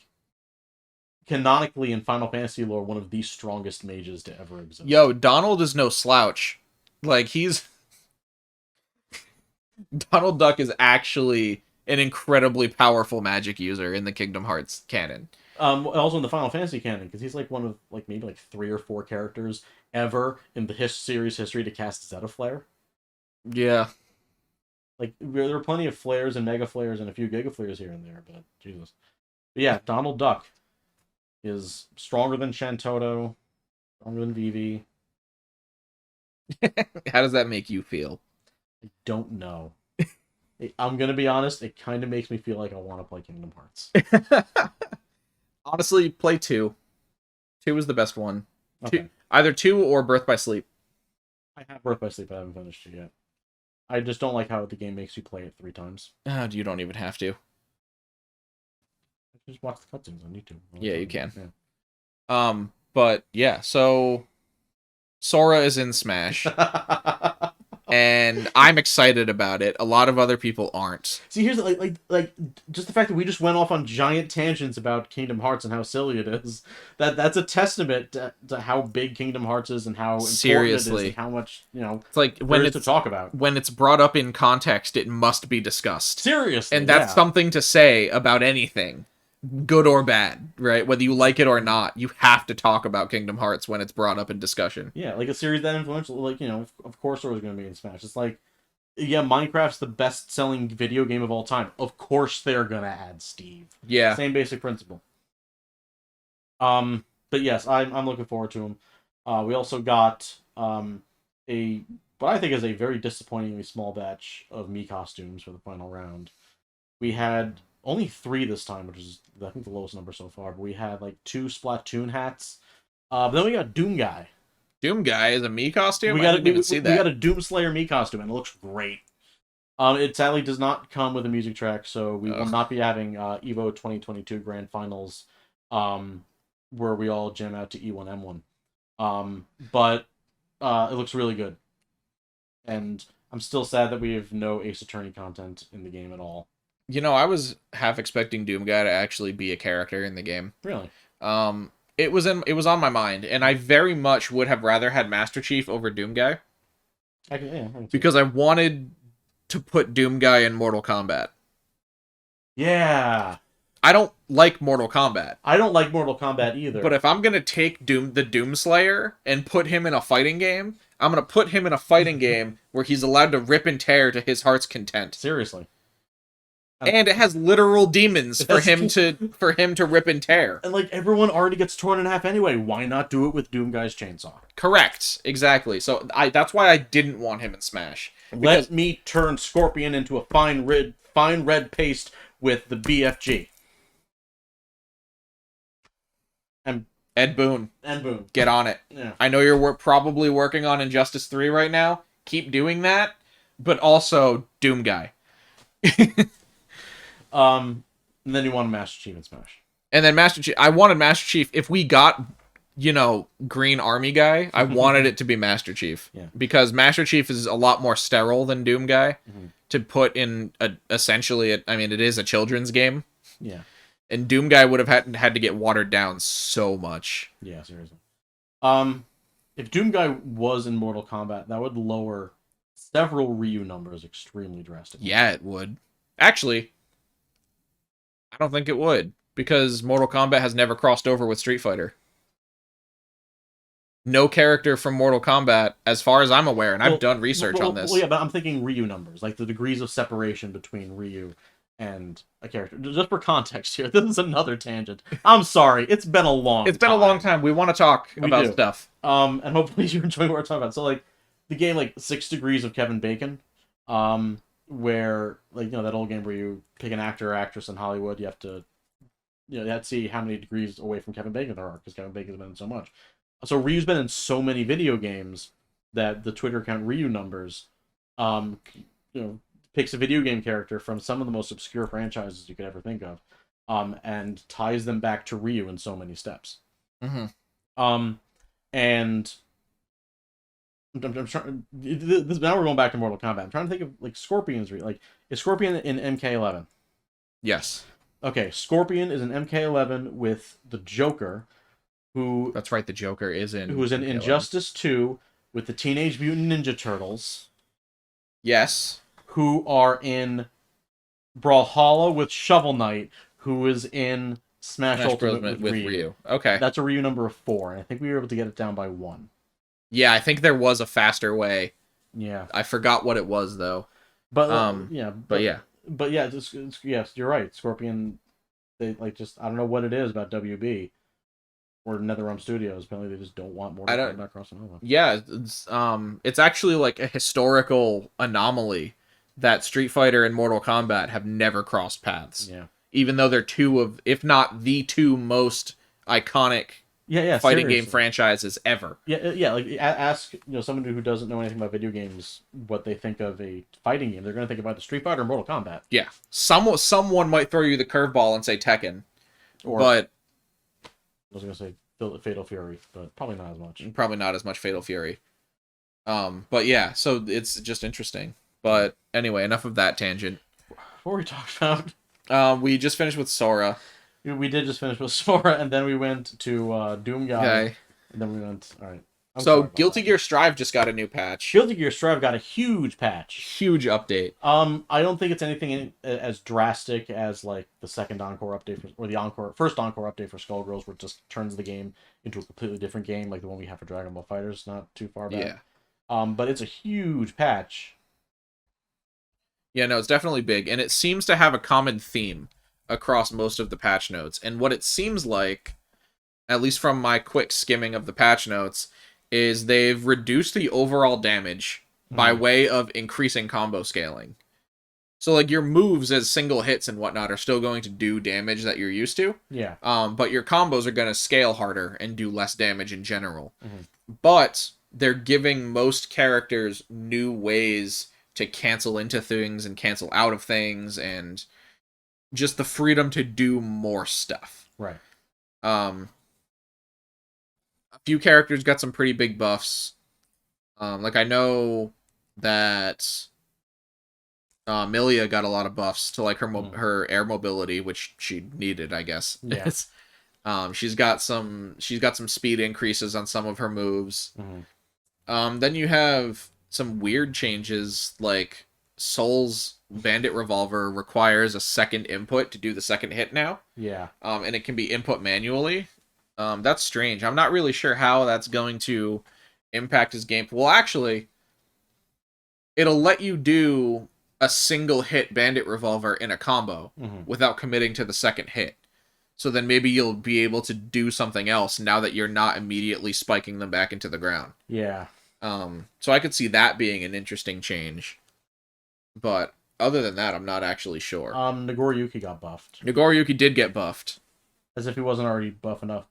Speaker 1: canonically in Final Fantasy lore, one of the strongest mages to ever exist.
Speaker 2: Yo, Donald is no slouch. Like, Donald Duck is actually an incredibly powerful magic user in the Kingdom Hearts canon.
Speaker 1: Also in the Final Fantasy canon, because he's like one of like maybe like 3 or 4 characters ever in the series history to cast Zeta Flare.
Speaker 2: Yeah.
Speaker 1: Like, there are plenty of flares and mega flares and a few giga flares here and there, but Jesus. But yeah, Donald Duck is stronger than Shantoto, stronger than Vivi.
Speaker 2: How does that make you feel?
Speaker 1: I don't know. I'm gonna be honest, it kind of makes me feel like I want to play Kingdom Hearts.
Speaker 2: Honestly, play 2. 2 is the best one.
Speaker 1: Okay.
Speaker 2: Either 2 or Birth by Sleep.
Speaker 1: I have Birth by Sleep, but I haven't finished it yet. I just don't like how the game makes you play it 3 times.
Speaker 2: You don't even have to.
Speaker 1: Just watch the cutscenes on YouTube.
Speaker 2: Yeah, you can.
Speaker 1: Yeah.
Speaker 2: But yeah, so Sora is in Smash. And I'm excited about it. A lot of other people aren't.
Speaker 1: See, here's like just the fact that we just went off on giant tangents about Kingdom Hearts and how silly it is. That's a testament to how big Kingdom Hearts is and how important it is and how much,
Speaker 2: it's like when it's
Speaker 1: to talk about.
Speaker 2: When it's brought up in context, it must be discussed.
Speaker 1: Seriously.
Speaker 2: And that's something to say about anything. Good or bad, right? Whether you like it or not, you have to talk about Kingdom Hearts when it's brought up in discussion.
Speaker 1: Yeah, like a series that influential, like, of course Sora's going to be in Smash. It's like, yeah, Minecraft's the best-selling video game of all time. Of course they're going to add Steve.
Speaker 2: Yeah.
Speaker 1: Same basic principle. But yes, I'm looking forward to them. We also got what I think is a very disappointingly small batch of Mii costumes for the final round. We had only 3 this time, which is, I think, the lowest number so far. But we had, like, 2 Splatoon hats. But then we got Doom Guy.
Speaker 2: Doom Guy is a Mii costume?
Speaker 1: We
Speaker 2: got a
Speaker 1: Doom Slayer Mii costume, and it looks great. It sadly does not come with a music track, so we will not be having EVO 2022 Grand Finals, where we all jam out to E1M1. But it looks really good. And I'm still sad that we have no Ace Attorney content in the game at all.
Speaker 2: I was half expecting Doom Guy to actually be a character in the game.
Speaker 1: Really?
Speaker 2: It was on my mind, and I very much would have rather had Master Chief over Doom Guy. Because I wanted to put Doom Guy in Mortal Kombat.
Speaker 1: Yeah.
Speaker 2: I don't like Mortal Kombat.
Speaker 1: I don't like Mortal Kombat either.
Speaker 2: But if I'm gonna take the Doom Slayer and put him in a fighting game, I'm gonna put him in a fighting game where he's allowed to rip and tear to his heart's content.
Speaker 1: Seriously.
Speaker 2: And it has literal demons for him to rip and tear.
Speaker 1: And like everyone already gets torn in half anyway. Why not do it with Doom Guy's chainsaw?
Speaker 2: Correct. Exactly. So that's why I didn't want him in Smash.
Speaker 1: Let me turn Scorpion into a fine red paste with the BFG. And
Speaker 2: Ed Boon. Get on it.
Speaker 1: Yeah.
Speaker 2: I know you're probably working on Injustice 3 right now. Keep doing that. But also Doom Guy.
Speaker 1: And then you want Master Chief in Smash.
Speaker 2: And then Master Chief. I wanted Master Chief. If we got, Green Army Guy, I wanted it to be Master Chief.
Speaker 1: Yeah.
Speaker 2: Because Master Chief is a lot more sterile than Doom Guy. Mm-hmm. To put in essentially, it is a children's game.
Speaker 1: Yeah.
Speaker 2: And Doom Guy would have had to get watered down so much.
Speaker 1: Yeah, seriously. If Doom Guy was in Mortal Kombat, that would lower several Ryu numbers extremely drastically.
Speaker 2: Yeah, it would. Actually, I don't think it would. Because Mortal Kombat has never crossed over with Street Fighter. No character from Mortal Kombat, as far as I'm aware, and I've done research on this.
Speaker 1: Well, yeah, but I'm thinking Ryu numbers, like the degrees of separation between Ryu and a character. Just for context here, this is another tangent. I'm sorry, it's been a long time.
Speaker 2: We want to talk about stuff.
Speaker 1: And hopefully you're enjoying what we're talking about. So, like, the game, like, 6 Degrees of Kevin Bacon, where, like, that old game where you pick an actor or actress in Hollywood, you have to see how many degrees away from Kevin Bacon there are, because Kevin Bacon's been in so much. So Ryu's been in so many video games that the Twitter account Ryu Numbers, picks a video game character from some of the most obscure franchises you could ever think of, and ties them back to Ryu in so many steps.
Speaker 2: Mm-hmm.
Speaker 1: And I'm trying. Now we're going back to Mortal Kombat. I'm trying to think of like Scorpion's like, is Scorpion in MK11?
Speaker 2: Yes.
Speaker 1: Okay, Scorpion is in MK11 with the Joker.
Speaker 2: That's right, the Joker is in...
Speaker 1: Who was in Injustice 2 with the Teenage Mutant Ninja Turtles.
Speaker 2: Yes.
Speaker 1: Who are in Brawlhalla with Shovel Knight, who is in Smash Ultimate with Ryu.
Speaker 2: Okay.
Speaker 1: That's a Ryu number of 4, and I think we were able to get it down by 1.
Speaker 2: Yeah, I think there was a faster way.
Speaker 1: Yeah.
Speaker 2: I forgot what it was, though.
Speaker 1: But, yes, you're right. Scorpion, they, like, just, I don't know what it is about WB. Or NetherRealm Studios. Apparently, they just don't want Mortal Kombat crossing over.
Speaker 2: Yeah, it's actually like a historical anomaly that Street Fighter and Mortal Kombat have never crossed paths.
Speaker 1: Yeah,
Speaker 2: even though they're two of, if not the two most iconic, fighting game franchises ever.
Speaker 1: Yeah. Like, ask someone who doesn't know anything about video games what they think of a fighting game. They're going to think about the Street Fighter and Mortal Kombat.
Speaker 2: Yeah, someone might throw you the curveball and say Tekken, but.
Speaker 1: I was going to say Fatal Fury, but probably not as much.
Speaker 2: Probably not as much Fatal Fury. But yeah, so it's just interesting. But anyway, enough of that tangent.
Speaker 1: What were we talking about?
Speaker 2: We just finished with Sora.
Speaker 1: We did just finish with Sora, and then we went to Doom Guy.
Speaker 2: Okay.
Speaker 1: And then we went... All right.
Speaker 2: So Guilty Gear Strive just got a new patch.
Speaker 1: Guilty Gear Strive got a huge patch.
Speaker 2: Huge update.
Speaker 1: I don't think it's anything as drastic as like the second Encore update or the first Encore update for Skullgirls, where it just turns the game into a completely different game, like the one we have for Dragon Ball FighterZ, not too far back. Yeah. But it's a huge patch.
Speaker 2: Yeah, no, it's definitely big, and it seems to have a common theme across most of the patch notes. And what it seems like, at least from my quick skimming of the patch notes, is they've reduced the overall damage by way of increasing combo scaling. So, like, your moves as single hits and whatnot are still going to do damage that you're used to.
Speaker 1: Yeah.
Speaker 2: But your combos are going to scale harder and do less damage in general. Mm-hmm. But they're giving most characters new ways to cancel into things and cancel out of things, and just the freedom to do more stuff.
Speaker 1: Right.
Speaker 2: A few characters got some pretty big buffs. Like, I know that Milia got a lot of buffs to, like, her air mobility, which she needed, I guess.
Speaker 1: Yes.
Speaker 2: She's got some speed increases on some of her moves. Mm-hmm. Then you have some weird changes, like Soul's Bandit Revolver requires a second input to do the second hit now.
Speaker 1: Yeah.
Speaker 2: And it can be input manually. That's strange. I'm not really sure how that's going to impact his game. Well, actually, it'll let you do a single hit Bandit Revolver in a combo without committing to the second hit. So then maybe you'll be able to do something else now that you're not immediately spiking them back into the ground.
Speaker 1: Yeah.
Speaker 2: So I could see that being an interesting change. But other than that, I'm not actually sure.
Speaker 1: Nagoriyuki got buffed.
Speaker 2: Nagoriyuki did get buffed.
Speaker 1: As if he wasn't already buff enough,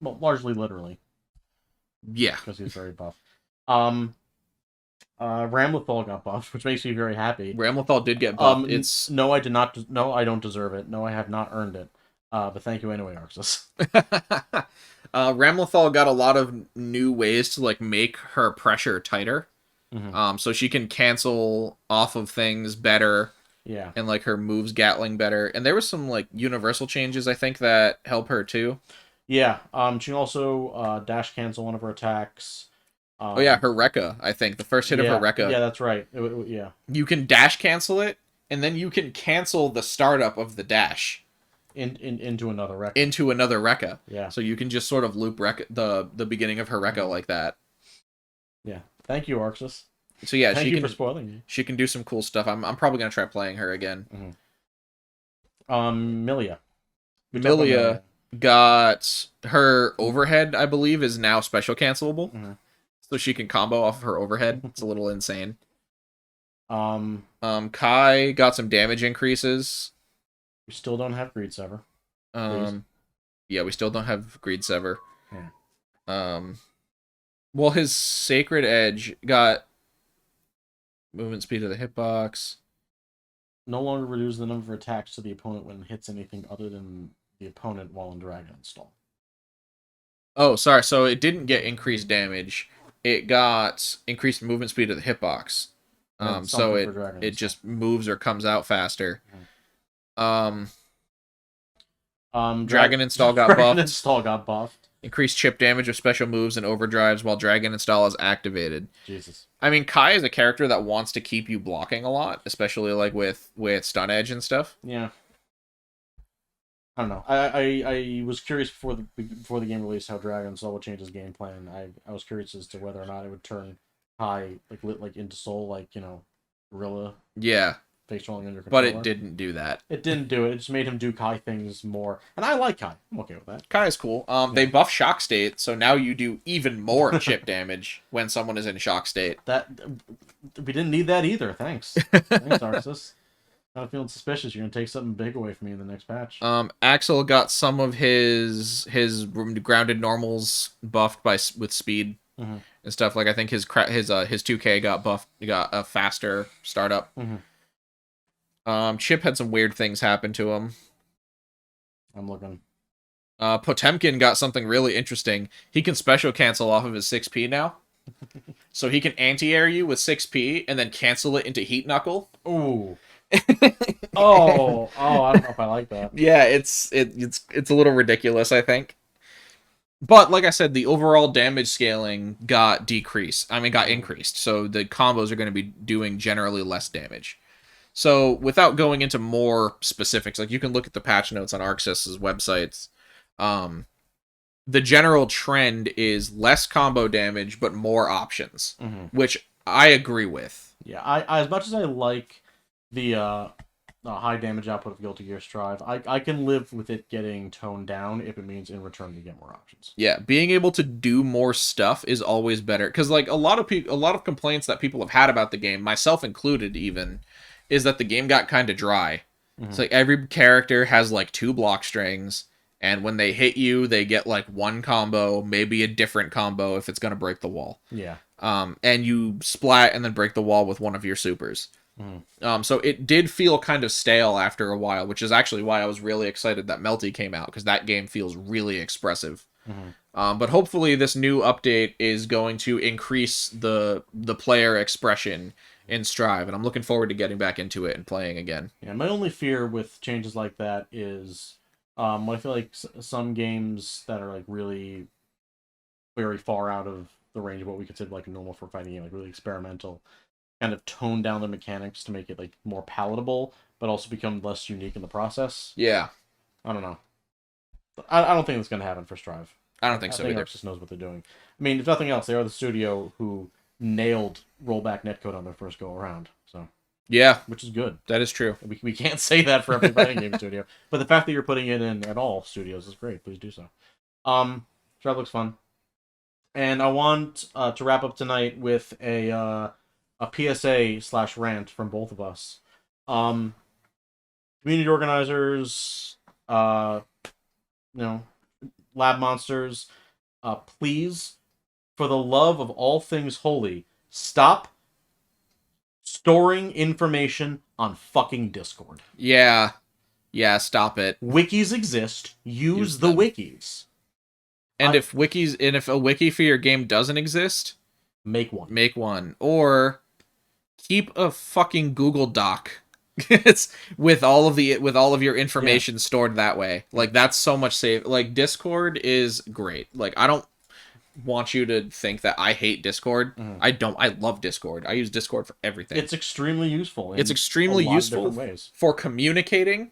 Speaker 1: largely literally.
Speaker 2: Yeah.
Speaker 1: Because he's very buff. Ramlethal got buffed, which makes me very happy.
Speaker 2: Ramlethal did get buffed.
Speaker 1: No, I did not. No, I don't deserve it. No, I have not earned it. But thank you anyway, Arxis.
Speaker 2: Ramlethal got a lot of new ways to, like, make her pressure tighter. Mm-hmm. So she can cancel off of things better.
Speaker 1: Yeah. And,
Speaker 2: like, her moves Gatling better. And there was some, like, universal changes, I think, that help her too.
Speaker 1: Yeah. She can also dash cancel one of her attacks.
Speaker 2: Her Rekka, I think. The first hit of her Rekka.
Speaker 1: Yeah, that's right. Yeah.
Speaker 2: You can dash cancel it, and then you can cancel the startup of the dash.
Speaker 1: into another Rekka.
Speaker 2: Into another Rekka.
Speaker 1: Yeah.
Speaker 2: So you can just sort of loop Rekka, the beginning of her Rekka like that.
Speaker 1: Yeah. Thank you, Arxis.
Speaker 2: So yeah,
Speaker 1: Thank you for spoiling me.
Speaker 2: She can do some cool stuff. I'm probably gonna try playing her again.
Speaker 1: Milia.
Speaker 2: Milia got her overhead, I believe, is now special cancelable. So she can combo off of her overhead. It's a little insane. Kai got some damage increases.
Speaker 1: We still don't have Greed Sever.
Speaker 2: Yeah, we still don't have Greed Sever.
Speaker 1: Yeah.
Speaker 2: Well, his Sacred Edge got movement speed of the hitbox.
Speaker 1: No longer reduces the number of attacks to the opponent when it hits anything other than the opponent while in Dragon Install.
Speaker 2: Oh, sorry. So it didn't get increased damage. It got increased movement speed of the hitbox. So it just moves or comes out faster. Dragon Install got buffed.
Speaker 1: Dragon Install got buffed.
Speaker 2: Increased chip damage of special moves and overdrives while Dragon Install is activated.
Speaker 1: Jesus.
Speaker 2: I mean, Kai is a character that wants to keep you blocking a lot, especially like with Stun Edge and stuff.
Speaker 1: Yeah. I don't know. I was curious before the game released how Dragon Install would change his game plan. I was curious as to whether or not it would turn Kai like into Soul, like, you know, Gorilla.
Speaker 2: Yeah.
Speaker 1: Face rolling under controller.
Speaker 2: But it didn't do that.
Speaker 1: It didn't do it. It just made him do Kai things more. And I like Kai. I'm okay with that.
Speaker 2: Kai is cool. They buff Shock State, so now you do even more chip damage when someone is in Shock State.
Speaker 1: That we didn't need that either. Thanks. Thanks, Arxis. I'm feeling suspicious. You're gonna take something big away from me in the next patch.
Speaker 2: Axel got some of his grounded normals buffed with speed and stuff. Like I think his 2K got buffed. He got a faster startup. Chip had some weird things happen to him.
Speaker 1: I'm looking.
Speaker 2: Potemkin got something really interesting. He can special cancel off of his 6P now. So he can anti-air you with 6P and then cancel it into Heat Knuckle.
Speaker 1: Ooh. Oh, I don't know if I like that.
Speaker 2: Yeah, it's a little ridiculous, I think. But like I said, the overall damage scaling got increased. So the combos are going to be doing generally less damage. So without going into more specifics, like you can look at the patch notes on Arxis' websites. The general trend is less combo damage, but more options, which I agree with.
Speaker 1: Yeah, I as much as I like the high damage output of Guilty Gear Strive, I can live with it getting toned down if it means in return you get more options.
Speaker 2: Yeah, being able to do more stuff is always better, because like a lot of complaints that people have had about the game, myself included even, is that the game got kind of dry. It's like every character has like 2 block strings, and when they hit you, they get like 1 combo, maybe a different combo if it's going to break the wall.
Speaker 1: Yeah.
Speaker 2: And you splat and then break the wall with one of your supers. So it did feel kind of stale after a while, which is actually why I was really excited that Melty came out, because that game feels really expressive. But hopefully this new update is going to increase the player expression in Strive, and I'm looking forward to getting back into it and playing again.
Speaker 1: Yeah, my only fear with changes like that is I feel like some games that are like really very far out of the range of what we consider like a normal for fighting game, like really experimental, kind of tone down the mechanics to make it like more palatable, but also become less unique in the process.
Speaker 2: Yeah.
Speaker 1: I don't know. I don't think that's going to happen for Strive.
Speaker 2: I don't think so either.
Speaker 1: Arxis knows what they're doing. I mean, if nothing else, they are the studio who nailed rollback netcode on their first go around. So
Speaker 2: yeah,
Speaker 1: which is good.
Speaker 2: That is true.
Speaker 1: We can't say that for every fighting game studio, but the fact that you're putting it in at all studios is great. Please do so. Strive looks fun, and I want to wrap up tonight with a PSA/rant from both of us. Community organizers, lab monsters, please, for the love of all things holy, stop storing information on fucking Discord.
Speaker 2: Yeah, stop it.
Speaker 1: Wikis exist. Use the wikis.
Speaker 2: And if a wiki for your game doesn't exist,
Speaker 1: make one.
Speaker 2: Make one. Or keep a fucking Google Doc. It's with all of your information stored that way. Like, that's so much safe. Like, Discord is great. Like, I don't want you to think that I hate Discord. I don't. I love Discord. I use Discord for everything.
Speaker 1: It's extremely useful.
Speaker 2: It's extremely useful
Speaker 1: ways.
Speaker 2: For communicating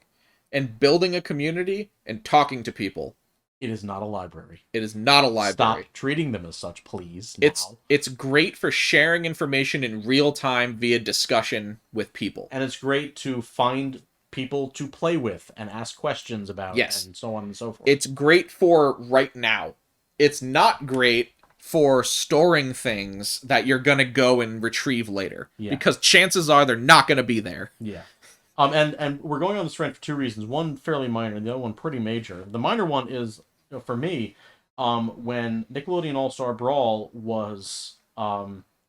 Speaker 2: and building a community and talking to people.
Speaker 1: It is not a library.
Speaker 2: It is not a library.
Speaker 1: Stop treating them as such, please.
Speaker 2: It's great for sharing information in real time via discussion with people.
Speaker 1: And it's great to find people to play with and ask questions about,
Speaker 2: yes,
Speaker 1: and so on and so forth.
Speaker 2: It's great for right now. It's not great for storing things that you're going to go and retrieve later. Yeah. Because chances are they're not going to be there.
Speaker 1: Yeah. And we're going on this trend for two reasons. One fairly minor, and the other one pretty major. The minor one is, for me, when Nickelodeon All Star Brawl was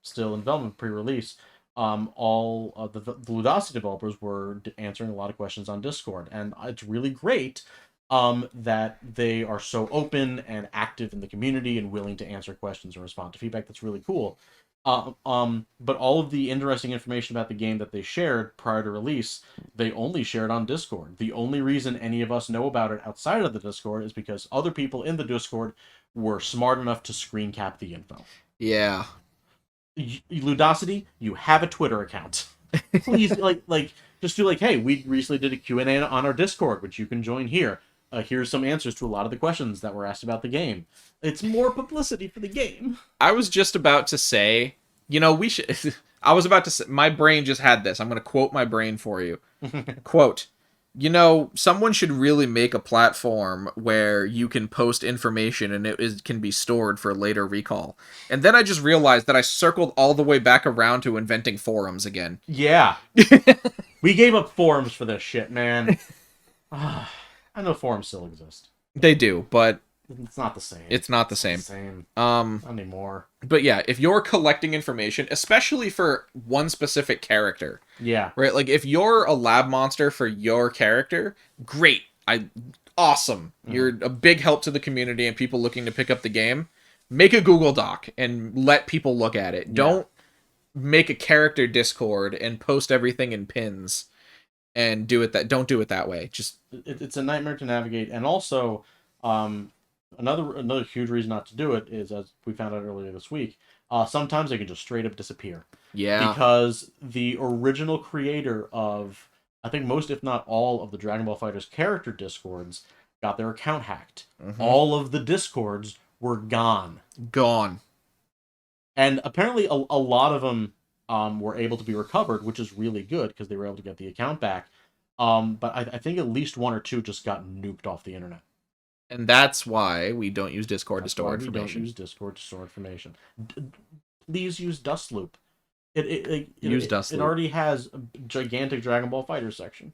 Speaker 1: still in development pre-release, all the Ludosity developers were answering a lot of questions on Discord, and it's really great that they are so open and active in the community and willing to answer questions and respond to feedback. That's really cool. But all of the interesting information about the game that they shared prior to release, they only shared on Discord. The only reason any of us know about it outside of the Discord is because other people in the Discord were smart enough to screen cap the info.
Speaker 2: Yeah.
Speaker 1: Ludosity, you have a Twitter account. Please, just do hey, we recently did a Q&A on our Discord, which you can join here. Here's some answers to a lot of the questions that were asked about the game. It's more publicity for the game.
Speaker 2: I was just about to say, we should... I was about to say, my brain just had this. I'm going to quote my brain for you. Quote, someone should really make a platform where you can post information and it can be stored for later recall. And then I just realized that I circled all the way back around to inventing forums again.
Speaker 1: Yeah. We gave up forums for this shit, man. I know forums still exist.
Speaker 2: They do, but
Speaker 1: it's not the same.
Speaker 2: It's not the same.
Speaker 1: Not anymore.
Speaker 2: But yeah, if you're collecting information, especially for one specific character.
Speaker 1: Yeah.
Speaker 2: Right? If you're a lab monster for your character, great. Awesome. You're a big help to the community and people looking to pick up the game. Make a Google Doc and let people look at it. Yeah. Don't make a character Discord and post everything in pins. And don't do it that way. Just
Speaker 1: it's a nightmare to navigate, and also another huge reason not to do it is, as we found out earlier this week, sometimes they can just straight up disappear.
Speaker 2: Yeah.
Speaker 1: Because the original creator of, I think most, if not all, of the Dragon Ball FighterZ character Discords got their account hacked. Mm-hmm. All of the Discords were gone. And apparently a lot of them were able to be recovered, which is really good because they were able to get the account back. But I think at least one or two just got nuked off the internet.
Speaker 2: And that's why we don't use Discord to store information.
Speaker 1: We don't use Discord to store information. Please use Dustloop. It already has a gigantic Dragon Ball FighterZ section.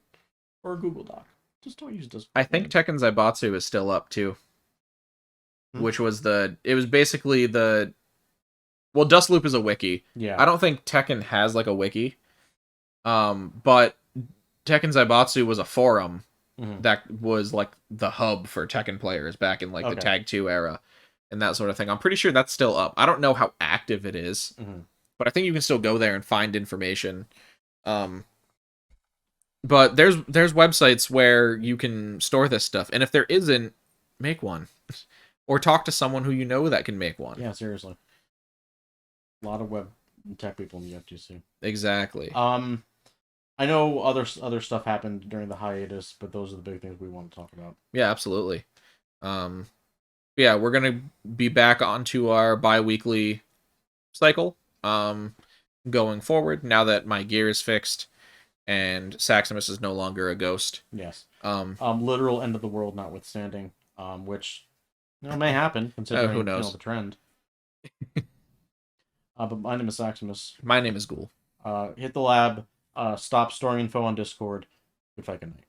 Speaker 1: Or a Google Doc. Just don't use Dustloop.
Speaker 2: I think Tekken Zaibatsu is still up too. Which was it was basically well, Dustloop is a wiki.
Speaker 1: Yeah.
Speaker 2: I don't think Tekken has a wiki. But Tekken Zaibatsu was a forum that was the hub for Tekken players back in the Tag 2 era and that sort of thing. I'm pretty sure that's still up. I don't know how active it is, but I think you can still go there and find information. But there's websites where you can store this stuff, and if there isn't, make one. Or talk to someone who you know that can make one.
Speaker 1: Yeah, seriously. A lot of web tech people in the FGC.
Speaker 2: Exactly.
Speaker 1: I know other stuff happened during the hiatus, but those are the big things we want to talk about.
Speaker 2: Yeah, absolutely. Yeah, we're gonna be back onto our bi-weekly cycle going forward now that my gear is fixed and Saximus is no longer a ghost.
Speaker 1: Yes. Literal end of the world notwithstanding, which may happen considering
Speaker 2: who knows?
Speaker 1: The trend. But my name is Saximus.
Speaker 2: My name is Ghoul.
Speaker 1: Hit the lab. Stop storing info on Discord. Good fight, good night.